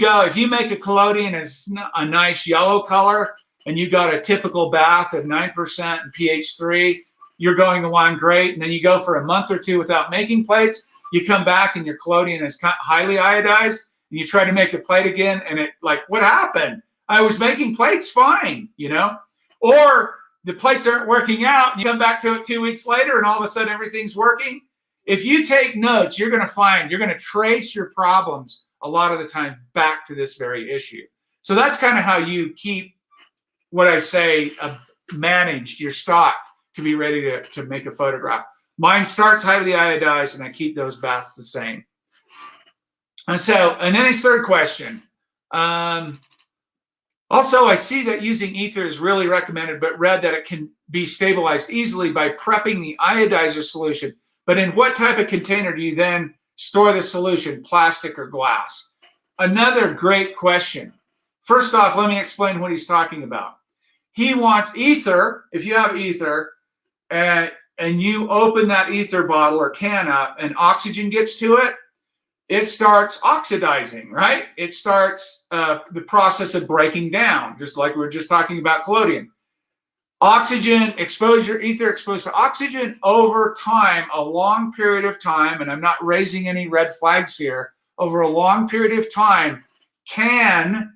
make a collodion and it's a nice yellow color, and you got a typical bath of 9% and pH 3, you're going along great. And then you go for a month or two without making plates, you come back and your collodion is highly iodized, and you try to make a plate again, and it like, what happened? I was making plates fine, Or the plates aren't working out, and you come back to it 2 weeks later, and all of a sudden everything's working. If you take notes, you're going to trace your problems a lot of the time back to this very issue. So that's kind of how you keep what I say, managed your stock to be ready to make a photograph. Mine starts highly iodized, and I keep those baths the same. And then his third question. Also, I see that using ether is really recommended, but read that it can be stabilized easily by prepping the iodizer solution. But in what type of container do you then store the solution, plastic or glass? Another great question. First off, let me explain what he's talking about. He wants ether. If you have ether and you open that ether bottle or can up and oxygen gets to it, it starts oxidizing, right? It starts the process of breaking down, just like we were just talking about collodion. Oxygen exposure, ether exposed to oxygen over time, a long period of time, and I'm not raising any red flags here, over a long period of time can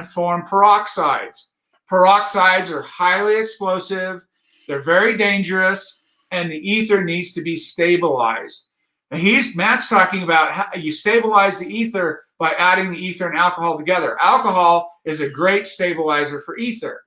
form peroxides. Peroxides are highly explosive, they're very dangerous, and the ether needs to be stabilized. And Matt's talking about how you stabilize the ether by adding the ether and alcohol together. Alcohol is a great stabilizer for ether.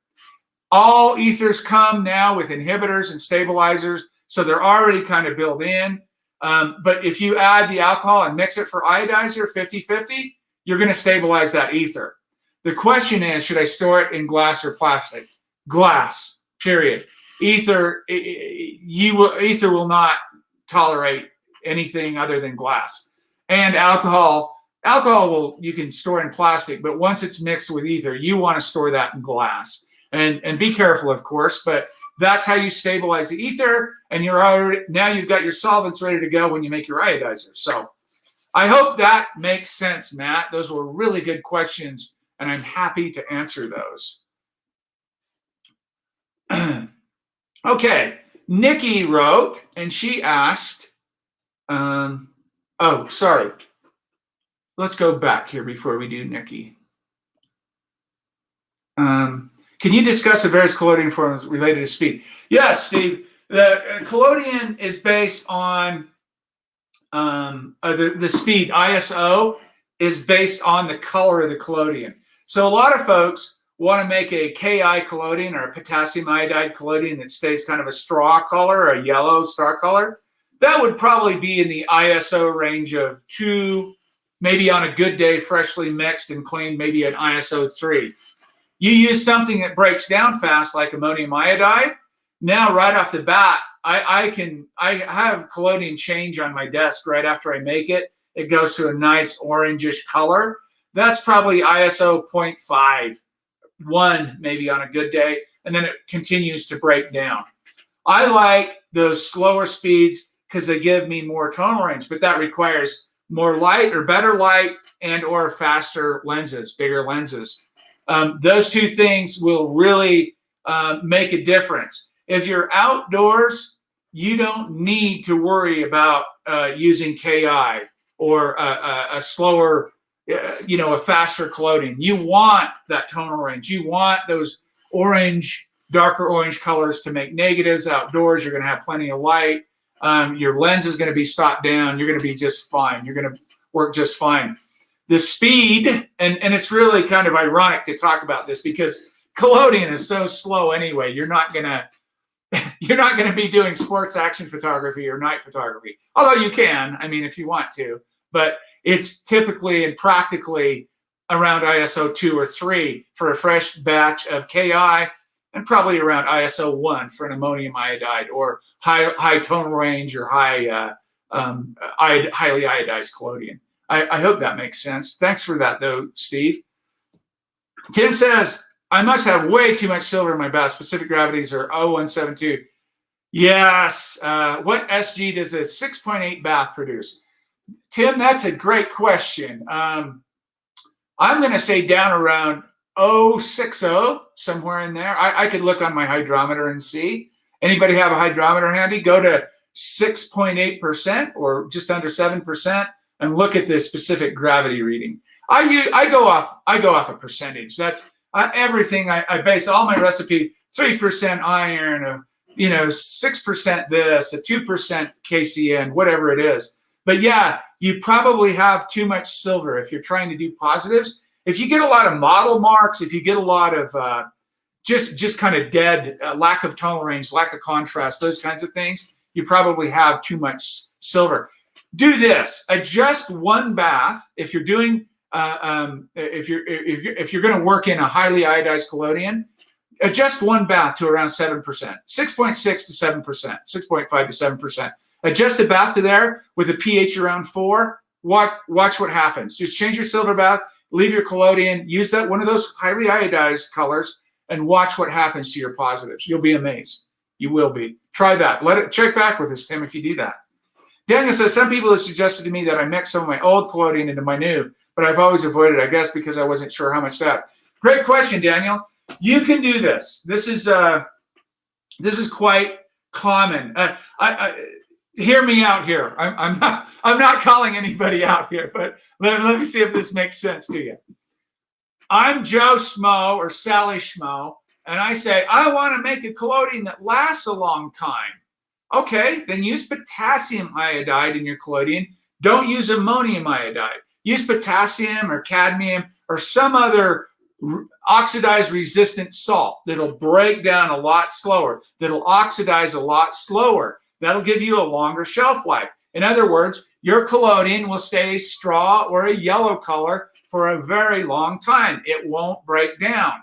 All ethers come now with inhibitors and stabilizers, so they're already kind of built in. But if you add the alcohol and mix it for iodizer 50-50, you're going to stabilize that ether. The question is, should I store it in glass or plastic? Glass, period. Ether will not tolerate anything other than glass. And alcohol you can store in plastic, but once it's mixed with ether, you want to store that in glass. And be careful, of course, but that's how you stabilize the ether, and now you've got your solvents ready to go when you make your iodizer. So I hope that makes sense, Matt. Those were really good questions, and I'm happy to answer those. Okay, Nikki wrote, and she asked, oh, sorry. Let's go back here before we do Nikki. Can you discuss the various collodion forms related to speed? Yes, Steve. The collodion is based on the speed. ISO is based on the color of the collodion. So a lot of folks want to make a Ki collodion or a potassium iodide collodion that stays kind of a straw color, a yellow straw color. That would probably be in the ISO range of 2, maybe on a good day, freshly mixed and clean, maybe an ISO 3. You use something that breaks down fast, like ammonium iodide. Now, right off the bat, I have collodion change on my desk right after I make it. It goes to a nice orangish color. That's probably ISO 0.5, 1 maybe on a good day, and then it continues to break down. I like those slower speeds because they give me more tonal range, but that requires more light or better light and or faster lenses, bigger lenses. Those two things will really make a difference. If you're outdoors, you don't need to worry about using Ki or a slower, a faster collodion. You want that tonal range. You want those orange, darker orange colors to make negatives outdoors. You're going to have plenty of light. Your lens is going to be stopped down. You're going to be just fine. You're going to work just fine. The speed, and it's really kind of ironic to talk about this because collodion is so slow anyway. You're not gonna be doing sports action photography or night photography, although you can, I mean, if you want to, but it's typically and practically around ISO 2 or 3 for a fresh batch of Ki, and probably around ISO 1 for an ammonium iodide or high tonal range or highly iodized collodion. I hope that makes sense. Thanks for that, though, Steve. Tim says, I must have way too much silver in my bath. Specific gravities are 0172. Yes. What SG does a 6.8 bath produce? Tim, that's a great question. I'm going to say down around 060, somewhere in there. I could look on my hydrometer and see. Anybody have a hydrometer handy? Go to 6.8% or just under 7%. And look at the specific gravity reading. I go off a percentage. That's everything. I base all my recipe 3% iron, 6% this, a 2% KCN, whatever it is. But yeah, you probably have too much silver if you're trying to do positives. If you get a lot of model marks, if you get a lot of just kind of dead, lack of tonal range, lack of contrast, those kinds of things, you probably have too much silver. Do this: adjust one bath if you're doing if you're going to work in a highly iodized collodion. Adjust one bath to around 7%, 6.6 to 7%, 6.5 to 7%. Adjust the bath to there with a pH around 4. Watch what happens. Just change your silver bath, leave your collodion, use that one of those highly iodized colors, and watch what happens to your positives. You'll be amazed. You will be. Try that. Let it check back with us, Tim, if you do that. Daniel says, some people have suggested to me that I mix some of my old collodion into my new, but I've always avoided it, I guess, because I wasn't sure how much that. Great question, Daniel. You can do this. This is quite common. Hear me out here. I'm not calling anybody out here, but let me see if this makes sense to you. I'm Joe Schmo or Sally Schmo, and I say, I want to make a collodion that lasts a long time. Okay, then use potassium iodide in your collodion. Don't use ammonium iodide. Use potassium or cadmium or some other oxidized resistant salt that'll break down a lot slower, that'll oxidize a lot slower. That'll give you a longer shelf life. In other words, your collodion will stay straw or a yellow color for a very long time. It won't break down.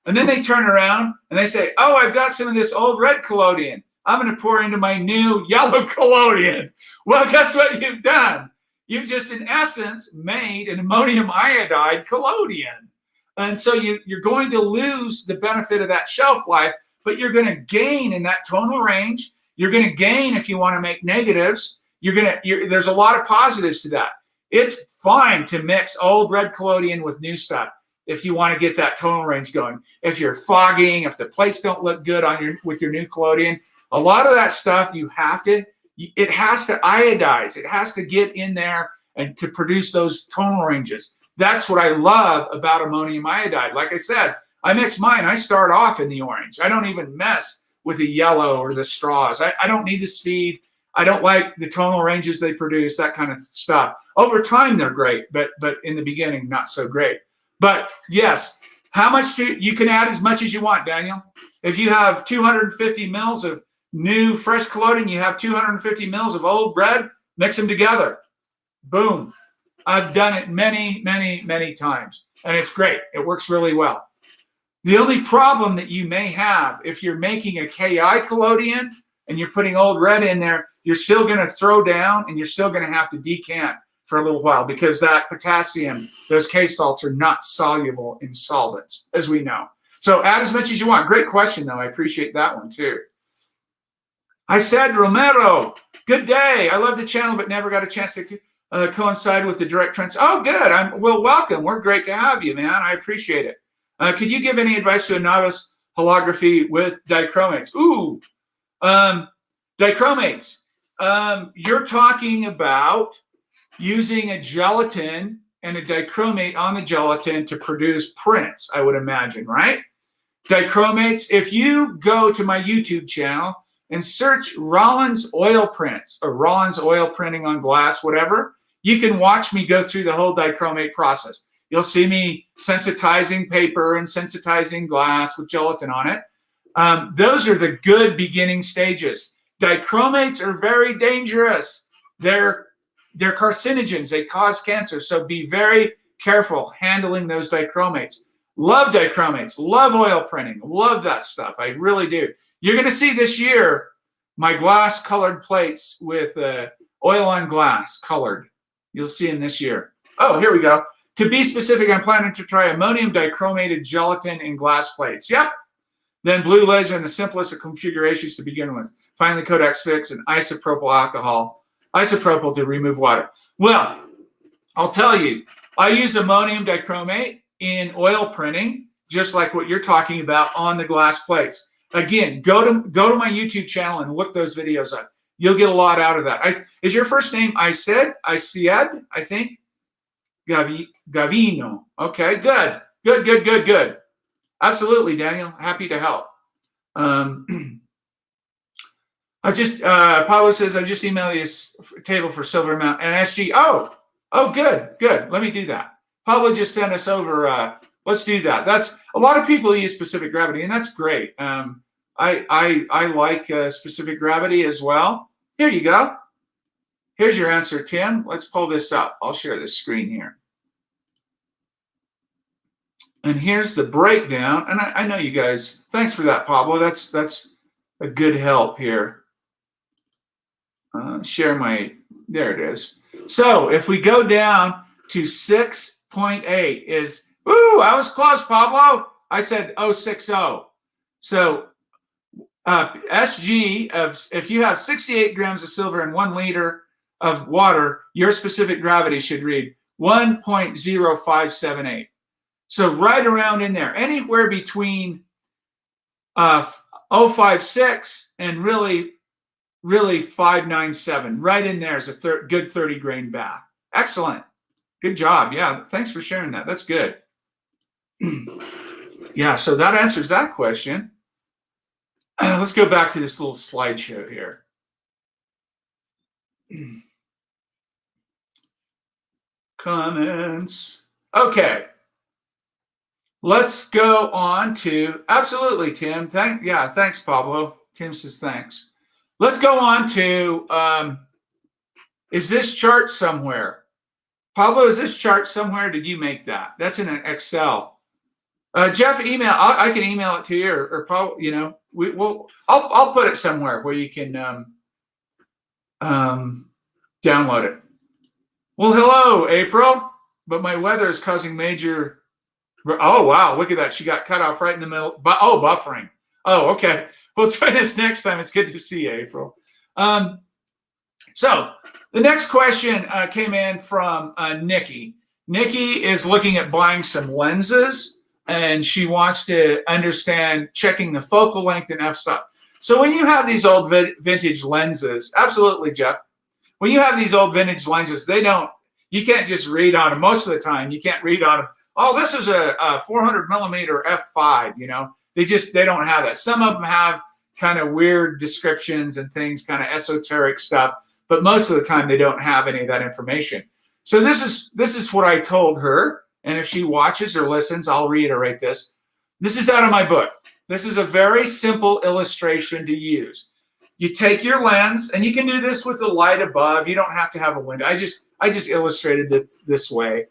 And then they turn around and they say, oh, I've got some of this old red collodion. I'm going to pour into my new yellow collodion. Well, guess what you've done? You've just, in essence, made an ammonium iodide collodion. And so you're going to lose the benefit of that shelf life, but you're going to gain in that tonal range. You're going to gain if you want to make negatives. There's a lot of positives to that. It's fine to mix old red collodion with new stuff if you want to get that tonal range going. If you're fogging, if the plates don't look good with your new collodion, a lot of that stuff it has to iodize. It has to get in there and to produce those tonal ranges. That's what I love about ammonium iodide. Like I said, I mix mine. I start off in the orange. I don't even mess with the yellow or the straws. I don't need the speed. I don't like the tonal ranges they produce, that kind of stuff. Over time, they're great, but in the beginning, not so great. But yes, how much you can add as much as you want, Daniel. If you have 250 mils of new fresh collodion, you have 250 mils of old red, mix them together. Boom. I've done it many, many, many times, and it's great. It works really well. The only problem that you may have if you're making a KI collodion and you're putting old red in there, you're still going to throw down and you're still going to have to decant for a little while because that potassium, those K salts are not soluble in solvents, as we know. So add as much as you want. Great question, though. I appreciate that one, too. I said, Romero, good day. I love the channel, but never got a chance to coincide with the direct trends. Oh, good. Well, welcome. We're great to have you, man. I appreciate it. Could you give any advice to a novice holography with dichromates? Ooh, dichromates. You're talking about using a gelatin and a dichromate on the gelatin to produce prints, I would imagine, right? Dichromates, if you go to my YouTube channel and search Rollins oil prints or Rollins oil printing on glass, whatever, you can watch me go through the whole dichromate process. You'll see me sensitizing paper and sensitizing glass with gelatin on it. Those are the good beginning stages. Dichromates are very dangerous. They're carcinogens. They cause cancer. So be very careful handling those dichromates. Love dichromates. Love oil printing. Love that stuff. I really do. You're going to see this year my glass colored plates with oil on glass colored. You'll see them this year. Oh, here we go. To be specific, I'm planning to try ammonium dichromated gelatin in glass plates. Yep. Then blue laser in the simplest of configurations to begin with. Finally, Codex Fix and isopropyl alcohol. Isopropyl to remove water. Well, I'll tell you, I use ammonium dichromate in oil printing, just like what you're talking about on the glass plates. Again, go to my YouTube channel and look those videos up. You'll get a lot out of that. Is your first name Isied, I think? Gavino. Okay, good. Absolutely, Daniel. Happy to help. Pablo says, I just emailed you a table for silver amount and SG. Oh, good. Let me do that. Pablo just sent us over. Let's do that. That's a lot of people use specific gravity, and that's great. I like specific gravity as well. Here you go. Here's your answer, Tim. Let's pull this up. I'll share this screen here. And here's the breakdown. And I know you guys, thanks for that, Pablo. That's a good help here. There it is. So if we go down to 6.8 is, I was close, Pablo. I said 060. So SG if you have 68 grams of silver and 1 liter of water, your specific gravity should read 1.0578. So right around in there, anywhere between 056 and really 597. Right in there is a good 30 grain bath. Excellent. Good job. Yeah, thanks for sharing that. That's good. Yeah, so that answers that question. Let's go back to this little slideshow here. Comments. Okay. Let's go on to, absolutely, Tim. Thanks, Pablo. Tim says thanks. Let's go on to, is this chart somewhere? Pablo, is this chart somewhere? Did you make that? That's in an Excel. Jeff, email. I can email it to you, or probably, I'll put it somewhere where you can download it. Well, hello, April. But my weather is causing major Oh, wow. Look at that. She got cut off right in the middle. But buffering. Oh, okay. We'll try this next time. It's good to see you, April. So the next question came in from Nikki. Nikki is looking at buying some lenses, and she wants to understand checking the focal length and f-stop. So when you have these old vintage lenses, absolutely, Jeff, when you have these old vintage lenses, you can't just read on them. Most of the time, you can't read on them. Oh, this is a 400 millimeter f5, they don't have that. Some of them have kind of weird descriptions and things, kind of esoteric stuff, but most of the time they don't have any of that information. So this is what I told her, and if she watches or listens, I'll reiterate this. This is out of my book. This is a very simple illustration to use. You take your lens, and you can do this with the light above. You don't have to have a window. I just illustrated this way.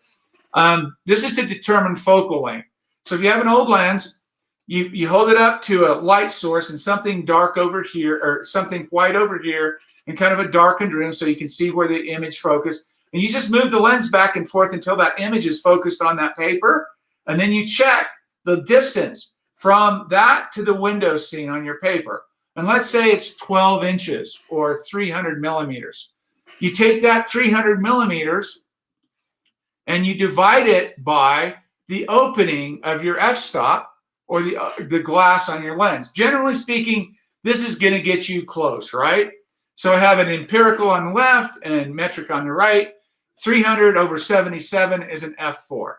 This is to determine focal length. So if you have an old lens, you hold it up to a light source and something dark over here, or something white over here, in kind of a darkened room so you can see where the image focused. And you just move the lens back and forth until that image is focused on that paper. And then you check the distance from that to the window scene on your paper. And let's say it's 12 inches or 300 millimeters. You take that 300 millimeters and you divide it by the opening of your f-stop or the glass on your lens. Generally speaking, this is going to get you close, right? So I have an empirical on the left and metric on the right. 300 over 77 is an f4.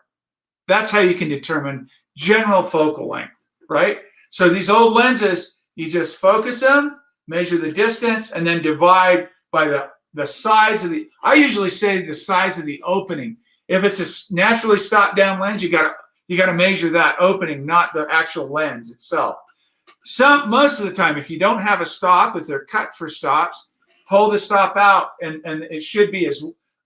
That's how you can determine general focal length, right? So these old lenses, you just focus them, measure the distance, and then divide by the size of the, I usually say the size of the opening. If it's a naturally stopped down lens, you got to measure that opening, not the actual lens itself. Most of the time, if you don't have a stop, if they're cut for stops, pull the stop out, and it should be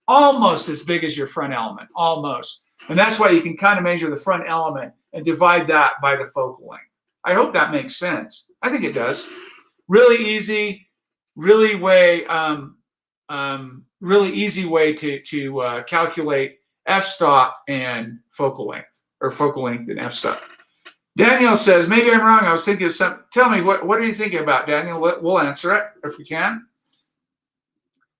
almost as big as your front element, almost. And that's why you can kind of measure the front element and divide that by the focal length. I hope that makes sense. I think it does. Really easy, really easy way to calculate f-stop and focal length, or focal length and f-stop. Daniel says, maybe I'm wrong. I was thinking of something. Tell me, what are you thinking about, Daniel? We'll answer it if we can.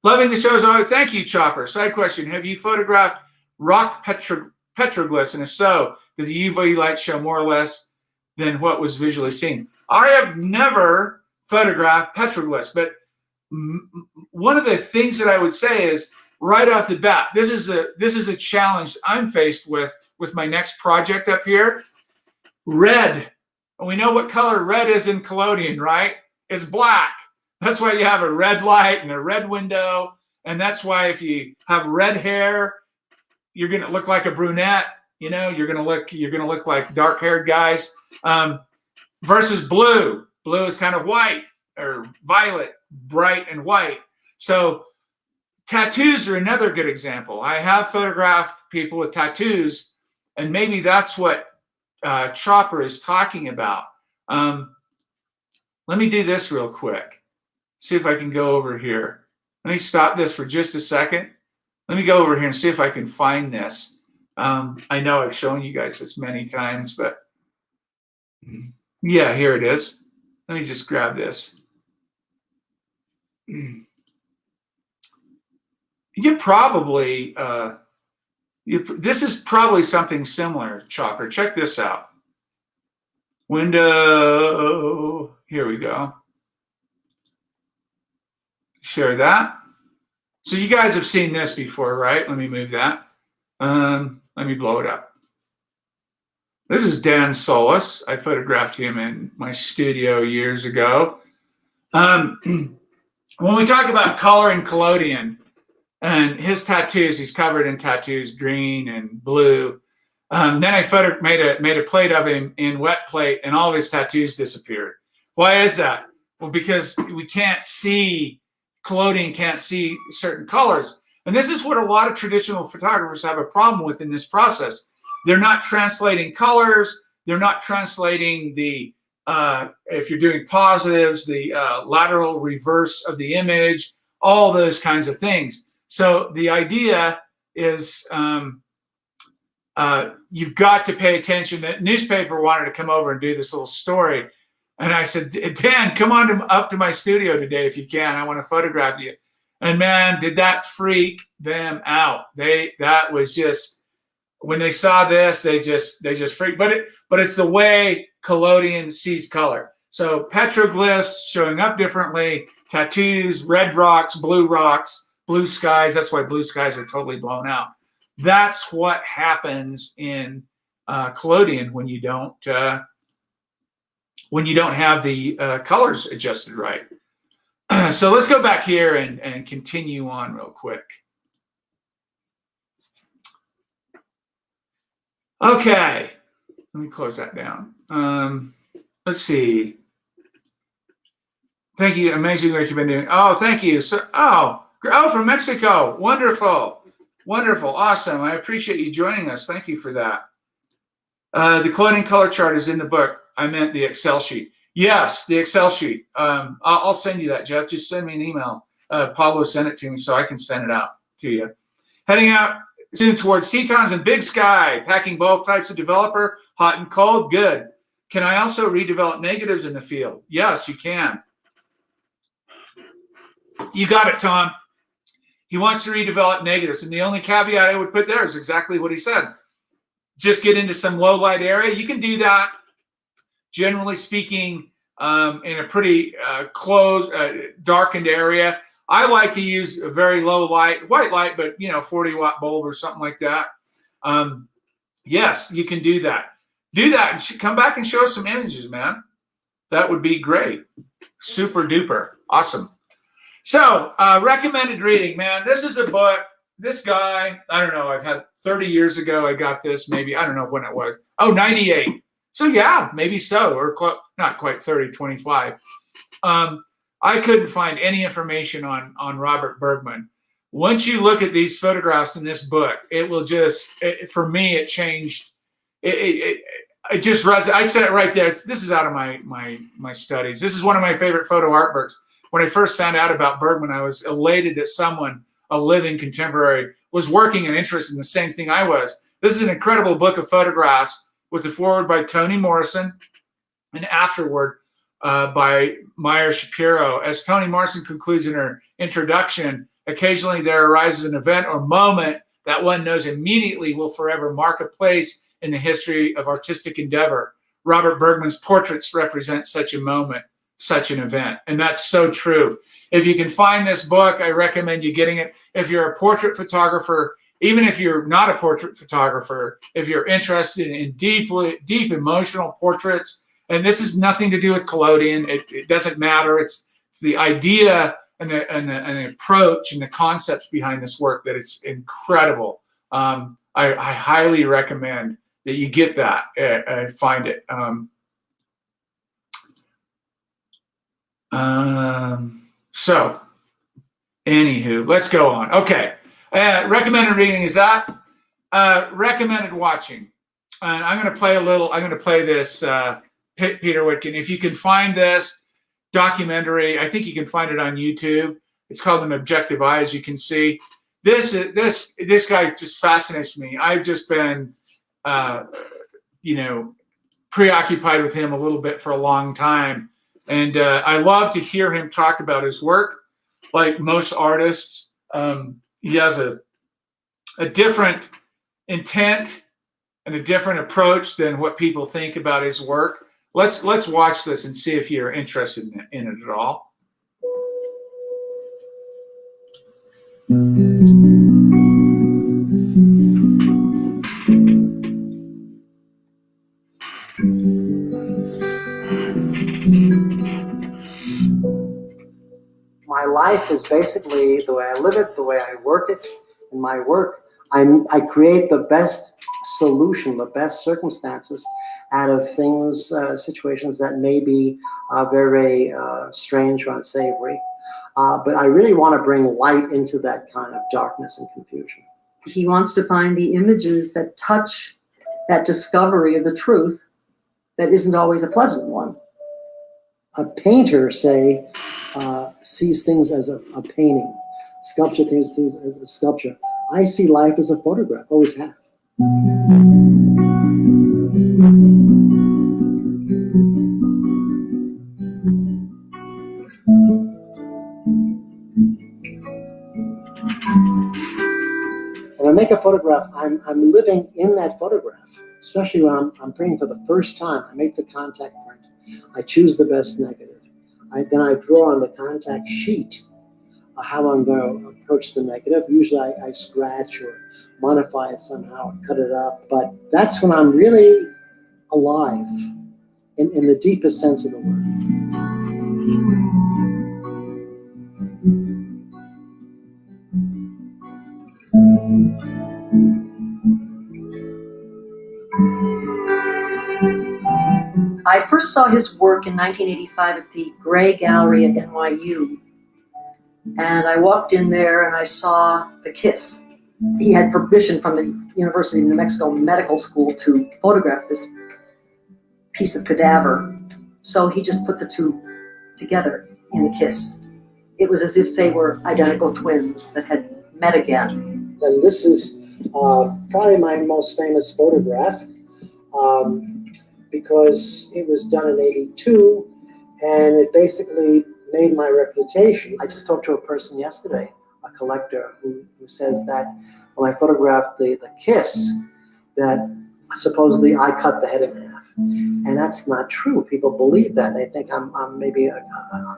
Loving the show as always. Thank you, Chopper. Side question. Have you photographed rock petroglyphs? And if so, does the UV light show more or less than what was visually seen? I have never photographed petroglyphs, but one of the things that I would say is right off the bat, this is a challenge I'm faced with my next project up here. Red. We know what color red is in collodion, right? It's black. That's why you have a red light and a red window. And that's why if you have red hair, you're going to look like a brunette. You're going to look like dark-haired guys. Versus blue. Blue is kind of white, or violet, bright and white. So tattoos are another good example. I have photographed people with tattoos, and maybe that's what Chopper is talking about. Let me do this real quick. See if I can go over here. Let me stop this for just a second. Let me go over here and see if I can find this. I know I've shown you guys this many times, but yeah, here it is. Let me just grab this. You probably, this is probably something similar, Chopper. Check this out. Window, here we go. Share that. So you guys have seen this before, right? Let me move that. Let me blow it up. This is Dan Solis. I photographed him in my studio years ago. When we talk about color and collodion and his tattoos, he's covered in tattoos, green and blue. Then I made a plate of him in wet plate, and all of his tattoos disappeared. Why is that? Well, because we can't see, collodion can't see certain colors. And this is what a lot of traditional photographers have a problem with in this process. They're not translating colors. They're not translating the, if you're doing positives, the lateral reverse of the image, all those kinds of things. So the idea is you've got to pay attention. The newspaper wanted to come over and do this little story. And I said, Dan, come on up to my studio today if you can. I want to photograph you. And man, did that freak them out. That was just, when they saw this, they just freaked. But it's the way Collodion sees color. So petroglyphs showing up differently, tattoos, red rocks, blue skies. That's why blue skies are totally blown out. That's what happens in Collodion when you don't have the colors adjusted right. So let's go back here and continue on real quick. Okay, let me close that down. Let's see. Thank you. Amazing work you've been doing. Oh, thank you. So, oh, from Mexico. Wonderful. Wonderful. Awesome. I appreciate you joining us. Thank you for that. The Collodion color chart is in the book. I meant the Excel sheet. Yes, the Excel sheet. I'll send you that, Jeff. Just send me an email. Pablo sent it to me so I can send it out to you. Heading out soon towards Tetons and Big Sky. Packing both types of developer, hot and cold. Good. Can I also redevelop negatives in the field? Yes, you can. You got it, Tom. He wants to redevelop negatives. And the only caveat I would put there is exactly what he said. Just get into some low light area. You can do that, generally speaking, in a pretty closed, darkened area. I like to use a very low light, white light, but 40-watt bulb or something like that. Yes, you can do that. Do that and come back and show us some images, man. That would be great. Super duper. Awesome. So, recommended reading, man. This is a book. This guy, I don't know, I've had 30 years ago, I got this, maybe, I don't know when it was. Oh, 98. So, yeah, maybe so, or not quite 30, 25. I couldn't find any information on Robert Bergman. Once you look at these photographs in this book, it will just, for me, it changed. It just resonated. I said it right there. This is out of my studies. This is one of my favorite photo art books. When I first found out about Bergman, I was elated that someone, a living contemporary, was working and interested in the same thing I was. This is an incredible book of photographs with the foreword by Toni Morrison and afterward by Meyer Shapiro. As Toni Morrison concludes in her introduction, occasionally there arises an event or moment that one knows immediately will forever mark a place in the history of artistic endeavor. Robert Bergman's portraits represent such a moment, such an event. And that's so true. If you can find this book, I recommend you getting it. If you're a portrait photographer, even if you're not a portrait photographer, if you're interested in deep emotional portraits, and this has nothing to do with Collodion, it doesn't matter. It's the idea and the approach and the concepts behind this work that it's incredible. I highly recommend that you get that and find it. So, anywho, let's go on. Okay, recommended reading is that. Recommended watching, and I'm going to play a little. I'm going to play this Peter Whitkin. If you can find this documentary, I think you can find it on YouTube. It's called An Objective Eye, as you can see. This guy just fascinates me. I've just been, preoccupied with him a little bit for a long time. And I love to hear him talk about his work. Like most artists, he has a different intent and a different approach than what people think about his work. Let's watch this and see if you're interested in it at all. My life is basically the way I live it, the way I work it. In my work, I create the best solution, the best circumstances out of things, situations that may be very strange or unsavory. But I really want to bring light into that kind of darkness and confusion. He wants to find the images that touch that discovery of the truth that isn't always a pleasant one. A painter, say, sees things as a painting. Sculpture sees things as a sculpture. I see life as a photograph, always have. a photograph, I'm living in that photograph, especially when I'm printing for the first time. I make the contact print. I choose the best negative. Then I draw on the contact sheet how I'm going to approach the negative. Usually I scratch or modify it somehow, or cut it up. But that's when I'm really alive in the deepest sense of the word. I first saw his work in 1985 at the Gray Gallery at NYU. And I walked in there and I saw the kiss. He had permission from the University of New Mexico Medical School to photograph this piece of cadaver. So he just put the two together in a kiss. It was as if they were identical twins that had met again. And this is probably my most famous photograph because it was done in '82, and it basically made my reputation. I just talked to a person yesterday, a collector, who says that when I photographed the kiss, that supposedly I cut the head in half. And that's not true. People believe that. They think I'm maybe a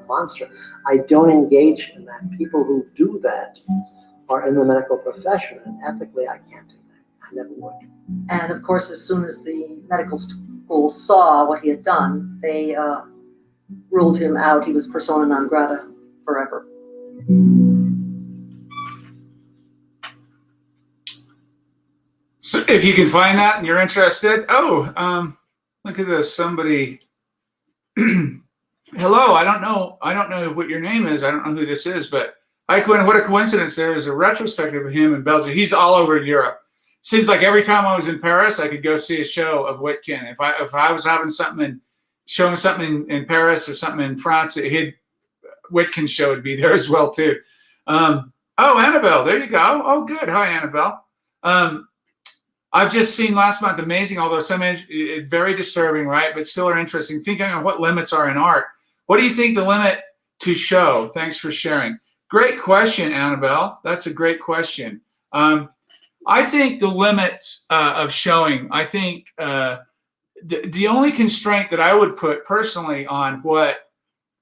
monster. I don't engage in that. People who do that are in the medical profession, and ethically I can't do that. I never would. And of course, as soon as the medical school saw what he had done, they ruled him out. He was persona non grata forever. So if you can find that and you're interested, look at this. Somebody, hello. I don't know what your name is. I don't know who this is, but hi, Quinn. What a coincidence! There is a retrospective of him in Belgium. He's all over Europe. Seems like every time I was in Paris, I could go see a show of Whitkin. If I was having something showing something in Paris or something in France, Whitkin's show would be there as well too. Oh, Annabelle, there you go. Oh, good. Hi, Annabelle. I've just seen last month, amazing, although some very disturbing, right? But still are interesting. Thinking on what limits are in art. What do you think the limit to show? Thanks for sharing. Great question, Annabelle. That's a great question. I think the limits of showing, I think the only constraint that I would put personally on what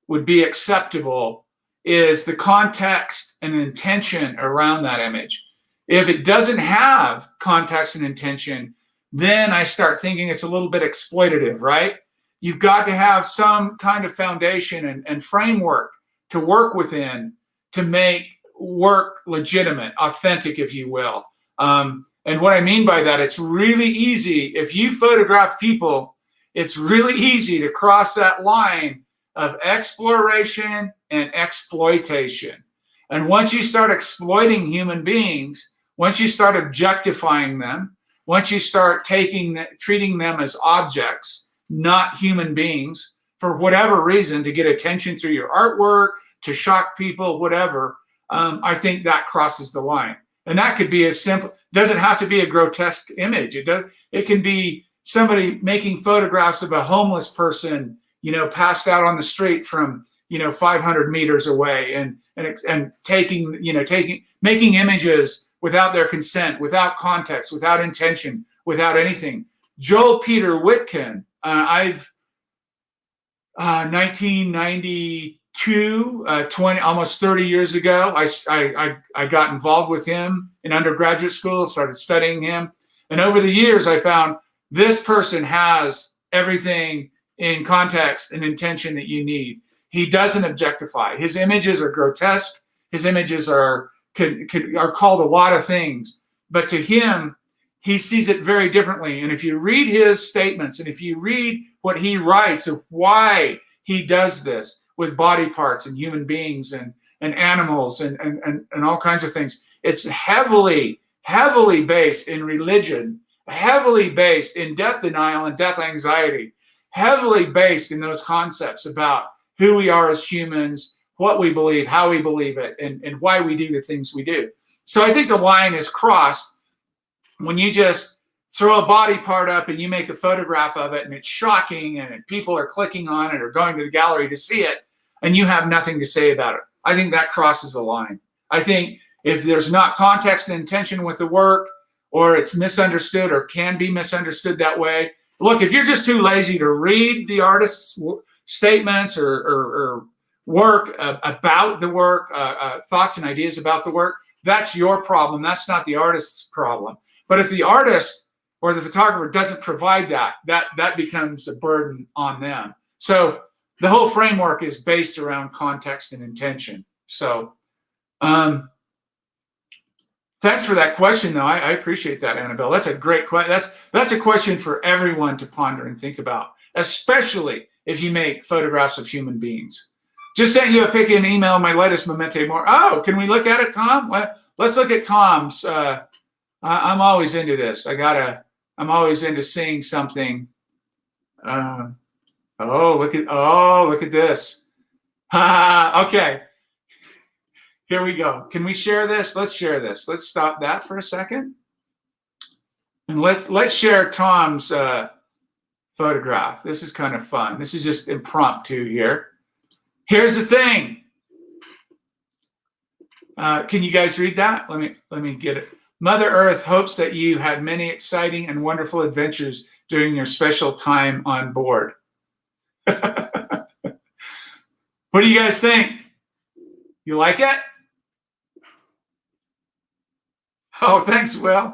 would be acceptable is the context and intention around that image. If it doesn't have context and intention, then I start thinking it's a little bit exploitative, right? You've got to have some kind of foundation and framework to work within to make work legitimate, authentic, if you will. And what I mean by that, it's really easy. If you photograph people, it's really easy to cross that line of exploration and exploitation. And once you start exploiting human beings, once you start objectifying them, once you start treating them as objects, not human beings, for whatever reason, to get attention through your artwork, to shock people, whatever, I think that crosses the line. And that could be as simple, doesn't have to be a grotesque image. It can be somebody making photographs of a homeless person, passed out on the street from, 500 meters away and making images without their consent, without context, without intention, without anything. Joel Peter Whitkin, 1992, almost 30 years ago, I got involved with him in undergraduate school, started studying him. And over the years, I found this person has everything in context and intention that you need. He doesn't objectify. His images are grotesque. His images are called a lot of things. But to him, he sees it very differently. And if you read his statements and if you read what he writes of why he does this with body parts and human beings and animals and all kinds of things, it's heavily based in religion, heavily based in death denial and death anxiety, heavily based in those concepts about who we are as humans, what we believe, how we believe it, and why we do the things we do. So I think the line is crossed when you just throw a body part up and you make a photograph of it and it's shocking and people are clicking on it or going to the gallery to see it and you have nothing to say about it. I think that crosses the line. I think if there's not context and intention with the work, or it's misunderstood or can be misunderstood that way. Look, if you're just too lazy to read the artist's statements or work about the work, thoughts and ideas about the work, that's your problem. That's not the artist's problem. But if the artist or the photographer doesn't provide that becomes a burden on them. So the whole framework is based around context and intention. So thanks for that question, though. I appreciate that, Annabelle. That's a great question. That's a question for everyone to ponder and think about, especially if you make photographs of human beings. Just sent you a pic in email, my latest memento mori. Oh, can we look at it, Tom? Let's look at Tom's. I'm always into this. I'm always into seeing something. Look at this. Okay. Here we go. Can we share this? Let's share this. Let's stop that for a second. And let's share Tom's photograph. This is kind of fun. This is just impromptu here. Here's the thing. Can you guys read that? Let me get it. Mother Earth hopes that you had many exciting and wonderful adventures during your special time on board. What do you guys think? You like it? Oh, thanks, Will.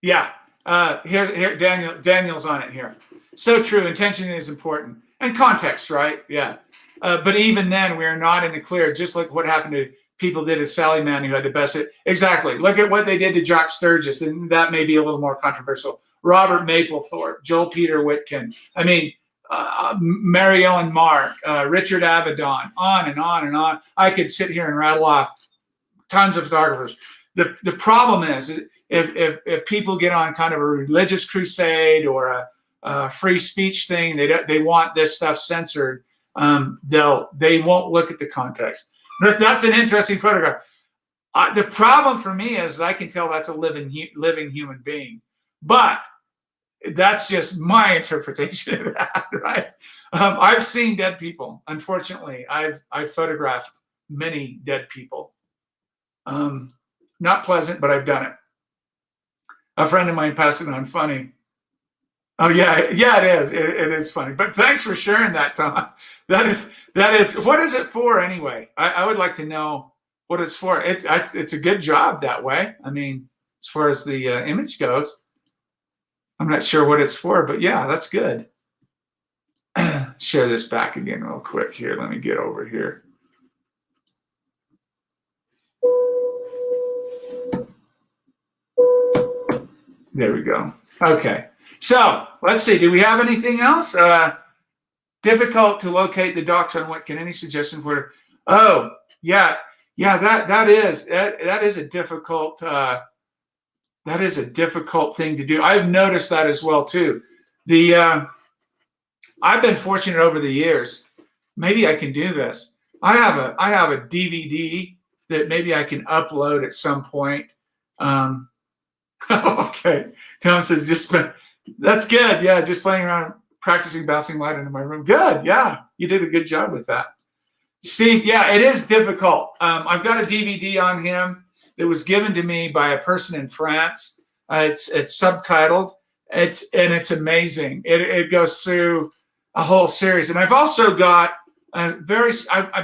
Yeah. Here, Daniel's on it here. So true. Intention is important. And context, right? Yeah. But even then, we are not in the clear, just like what happened to people did at Sally Mann, who had the best. Exactly. Look at what they did to Jock Sturgis, and that may be a little more controversial. Robert Mapplethorpe, Joel Peter Whitkin. I mean, Mary Ellen Mark, Richard Avedon, on and on and on. I could sit here and rattle off tons of photographers. The problem is if people get on kind of a religious crusade or a free speech thing, they want this stuff censored. They won't look at the context. That's an interesting photograph. The problem for me is I can tell that's a living human being, but that's just my interpretation of that, right? I've seen dead people. Unfortunately, I've photographed many dead people. Not pleasant, but I've done it. A friend of mine passed it on. Funny. Oh yeah, it is. It is funny. But thanks for sharing that, Tom. That is. What is it for anyway? I would like to know what it's for. It's a good job that way. I mean, as far as the image goes, I'm not sure what it's for, but yeah, that's good. Share this back again real quick here. Let me get over here. There we go. Okay. So let's see. Do we have anything else? Difficult to locate the docs on Whitkin. Any suggestion for? Oh, yeah. That is a difficult. That is a difficult thing to do. I've noticed that as well too. I've been fortunate over the years. Maybe I can do this. I have a DVD that maybe I can upload at some point. Okay. Tom says that's good. Yeah, just playing around, practicing bouncing light into my room. Good. Yeah, you did a good job with that. Steve, yeah, it is difficult. I've got a DVD on him that was given to me by a person in France. It's subtitled. It's amazing. It goes through a whole series. And I've also got I've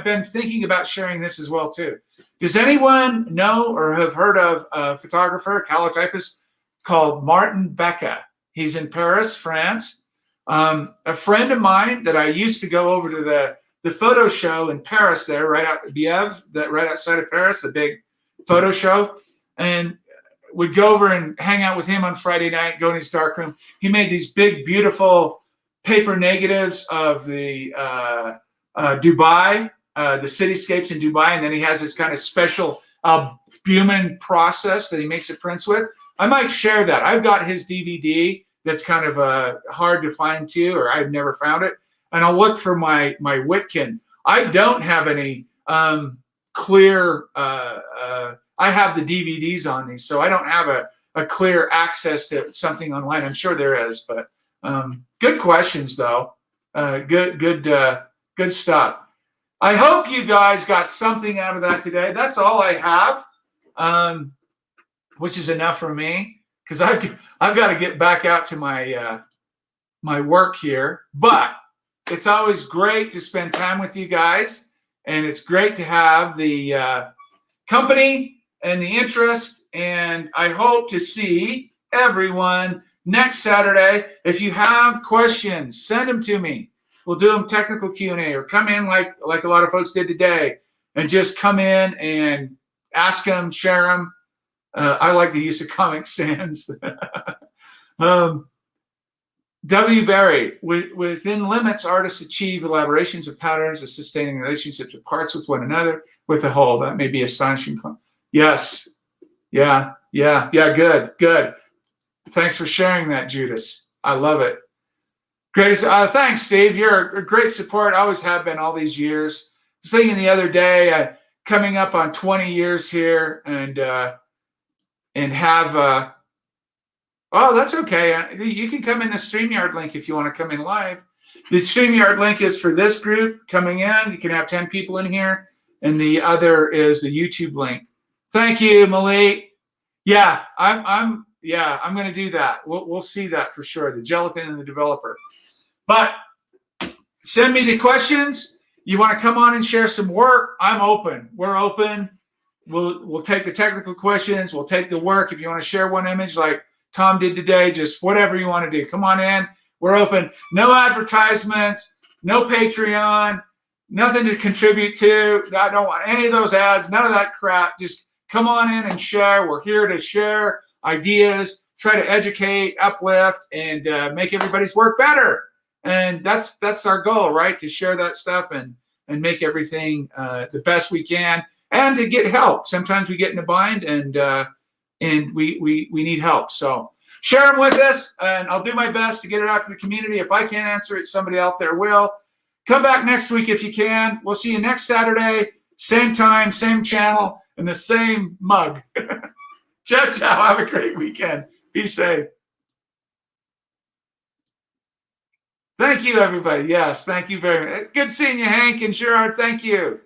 been thinking about sharing this as well too. Does anyone know or have heard of a photographer, a calotypist called Martin Becca? He's in Paris, France. A friend of mine that I used to go over to the photo show in Paris there, right outside of Paris, the big photo show, and would go over and hang out with him on Friday night, go in his darkroom. He made these big, beautiful paper negatives of the Dubai, the cityscapes in Dubai, and then he has this kind of special albumin process that he makes the prints with. I might share that. I've got his DVD that's kind of hard to find too, or I've never found it. And I'll look for my Whitkin. I don't have any clear, I have the DVDs on these, so I don't have a clear access to something online. I'm sure there is, but good questions though. Good stuff. I hope you guys got something out of that today. That's all I have, which is enough for me because I've got to get back out to my my work here. But it's always great to spend time with you guys, and it's great to have the company and the interest. And I hope to see everyone next Saturday. If you have questions, send them to me. We'll do them technical Q&A, or come in like a lot of folks did today, and just come in and ask them, share them. I like the use of Comic Sans. W. Berry, within limits, artists achieve elaborations of patterns of sustaining relationships of parts with one another, with the whole. That may be astonishing. Yes. Yeah. Good. Thanks for sharing that, Judas. I love it. Great. Thanks, Steve. You're a great support. I always have been all these years. I was thinking the other day, coming up on 20 years here, and have. Oh, that's okay. You can come in the StreamYard link if you want to come in live. The StreamYard link is for this group coming in. You can have 10 people in here, and the other is the YouTube link. Thank you, Malik. Yeah, I'm going to do that. We'll see that for sure. The Gelatin and the developer. But send me the questions. You want to come on and share some work? I'm open. We're open. We'll take the technical questions. We'll take the work. If you want to share one image like Tom did today, just whatever you want to do. Come on in. We're open. No advertisements. No Patreon. Nothing to contribute to. I don't want any of those ads. None of that crap. Just come on in and share. We're here to share ideas, try to educate, uplift, and make everybody's work better. And that's our goal, right? To share that stuff and make everything the best we can, and to get help. Sometimes we get in a bind, and we need help. So share them with us, and I'll do my best to get it out to the community. If I can't answer it, somebody out there will. Come back next week if you can. We'll see you next Saturday, same time, same channel, and the same mug. Ciao, ciao. Have a great weekend. Be safe. Thank you, everybody. Yes, thank you very much. Good seeing you, Hank and Gerard. Thank you.